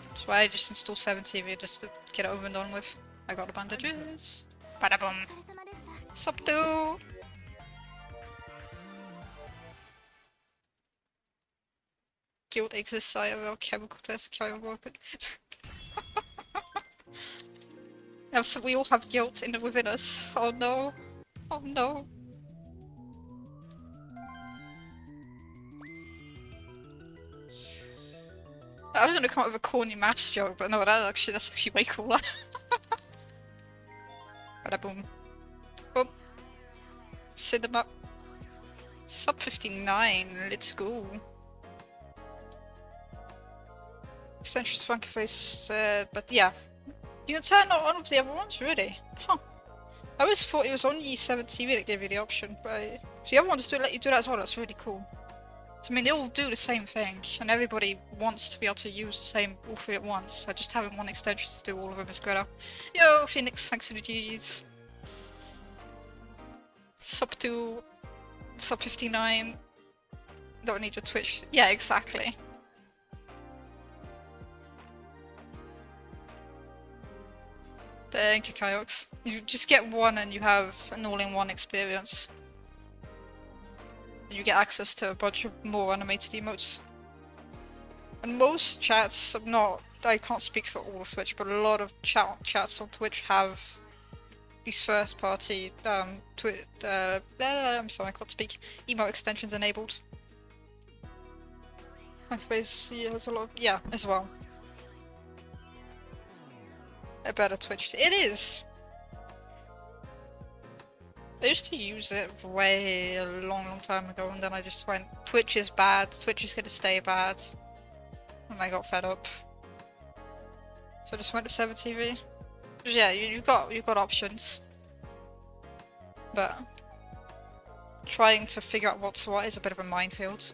That's why I just install 7TV just to get it over and done with. I got the bandages. Bada boom. お疲れ様でした Subdue. Guilt exists, IRL chemical test, carry on working. So we all have guilt within us. Oh no. Oh no. I was gonna come up with a corny maths joke, but no, that's actually way cooler. Bada boom. Boom. Send them up. Sub 59, let's go. Centrist Funky Face, but yeah. You can turn on of the other ones, really? Huh. I always thought it was only 7TV that gave you the option, but the other ones do let you do that as well, that's really cool. So, I mean, they all do the same thing, and everybody wants to be able to use the same all three at once, so just having one extension to do all of them is better. Yo, Phoenix, thanks for the GGs. Sub to Sub 59. Don't need your Twitch. Yeah, exactly. Thank you, Kyox. You just get one and you have an all-in-one experience. And you get access to a bunch of more animated emotes. And most chats, I can't speak for all of Twitch, but a lot of chats on Twitch have these first-party, I'm sorry, I can't speak, emote extensions enabled. Face has a lot, yeah, as well. A better Twitch. It is! I used to use it way a long time ago, and then I just went, Twitch is bad, Twitch is gonna stay bad. And I got fed up. So I just went to 7TV. But yeah, you've got options. But trying to figure out what's what is a bit of a minefield.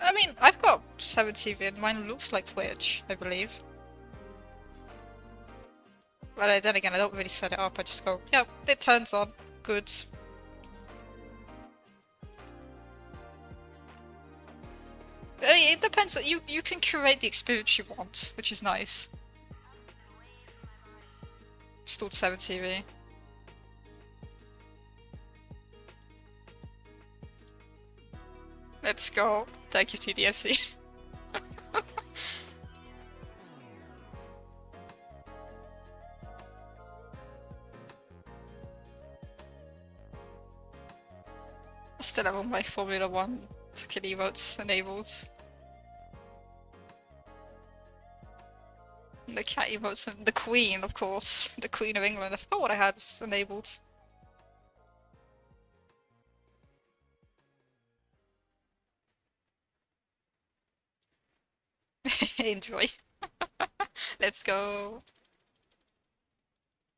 I mean, I've got 7TV and mine looks like Twitch, I believe. But then again, I don't really set it up, I just go, yeah, it turns on. Good. It depends. You can curate the experience you want, which is nice. Installed 7TV. Let's go. Thank you, TDFC. I still have all my Formula 1 ticket emotes enabled. And the cat emotes and the Queen, of course. The Queen of England. I forgot what I had enabled. Enjoy. Let's go.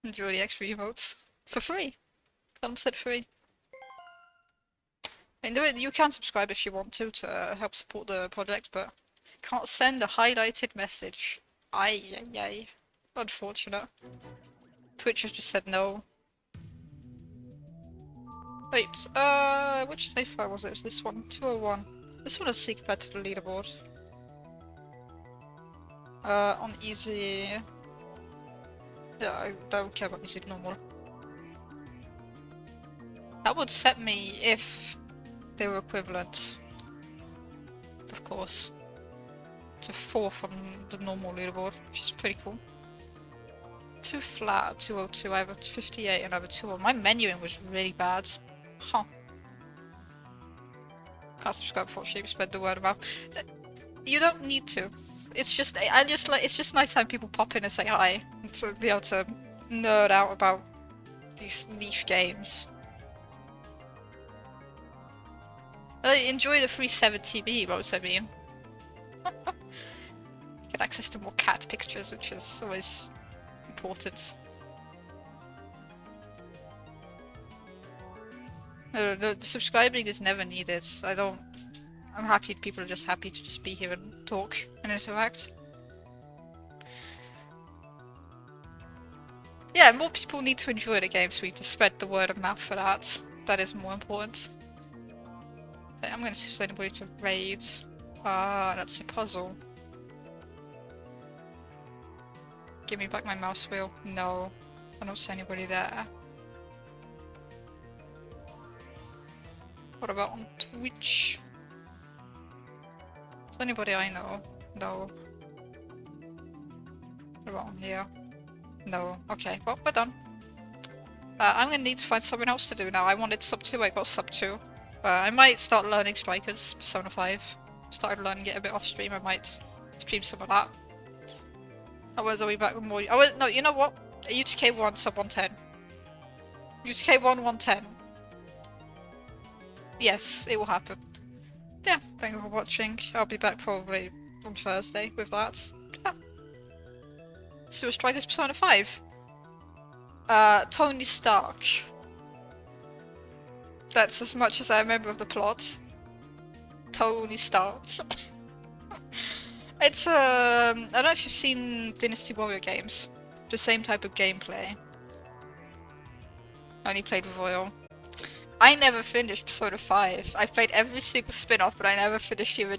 Enjoy the extra emotes. For free. 100% free. And you can subscribe if you want to help support the project, but can't send a highlighted message. Ay. Unfortunate. Twitch has just said no. Wait, which save file was it? It was this one, 201. This one is secret to the leaderboard. On easy... Yeah, I don't care about easy normal. That would set me if they were equivalent, of course, to 4 from the normal leaderboard, which is pretty cool. 2 flat, 202, I have a 58 and I have a 201. My menuing was really bad. Huh. Can't subscribe before she spread the word of mouth. You don't need to. It's just, it's just nice having people pop in and say hi, and to be able to nerd out about these niche games. Enjoy the free 7TV emotes, I mean. Get access to more cat pictures, which is always important. The subscribing is never needed. I'm happy people are just happy to just be here and talk and interact. Yeah, more people need to enjoy the game, so we need to spread the word of mouth for that. That is more important. Okay, I'm gonna see if there's anybody to raid. That's a puzzle. Give me back my mouse wheel. No, I don't see anybody there. What about on Twitch? Is there anybody I know? No. What about on here? No. Okay, well, we're done. I'm gonna need to find something else to do now. I wanted sub 2, I got sub 2. I might start learning Strikers, Persona 5. Started learning it a bit off stream, I might stream some of that. Otherwise I'll be back with more. Oh, no, you know what? UTK1 sub 110. UTK1 110. Yes, it will happen. Yeah, thank you for watching. I'll be back probably on Thursday with that. Yeah. So Strikers Persona 5. Tony Stark. That's as much as I remember of the plot. Tony Stark. It's I don't know if you've seen Dynasty Warrior games. The same type of gameplay. I only played Royal. I never finished Persona 5. I've played every single spin-off, but I never finished the original.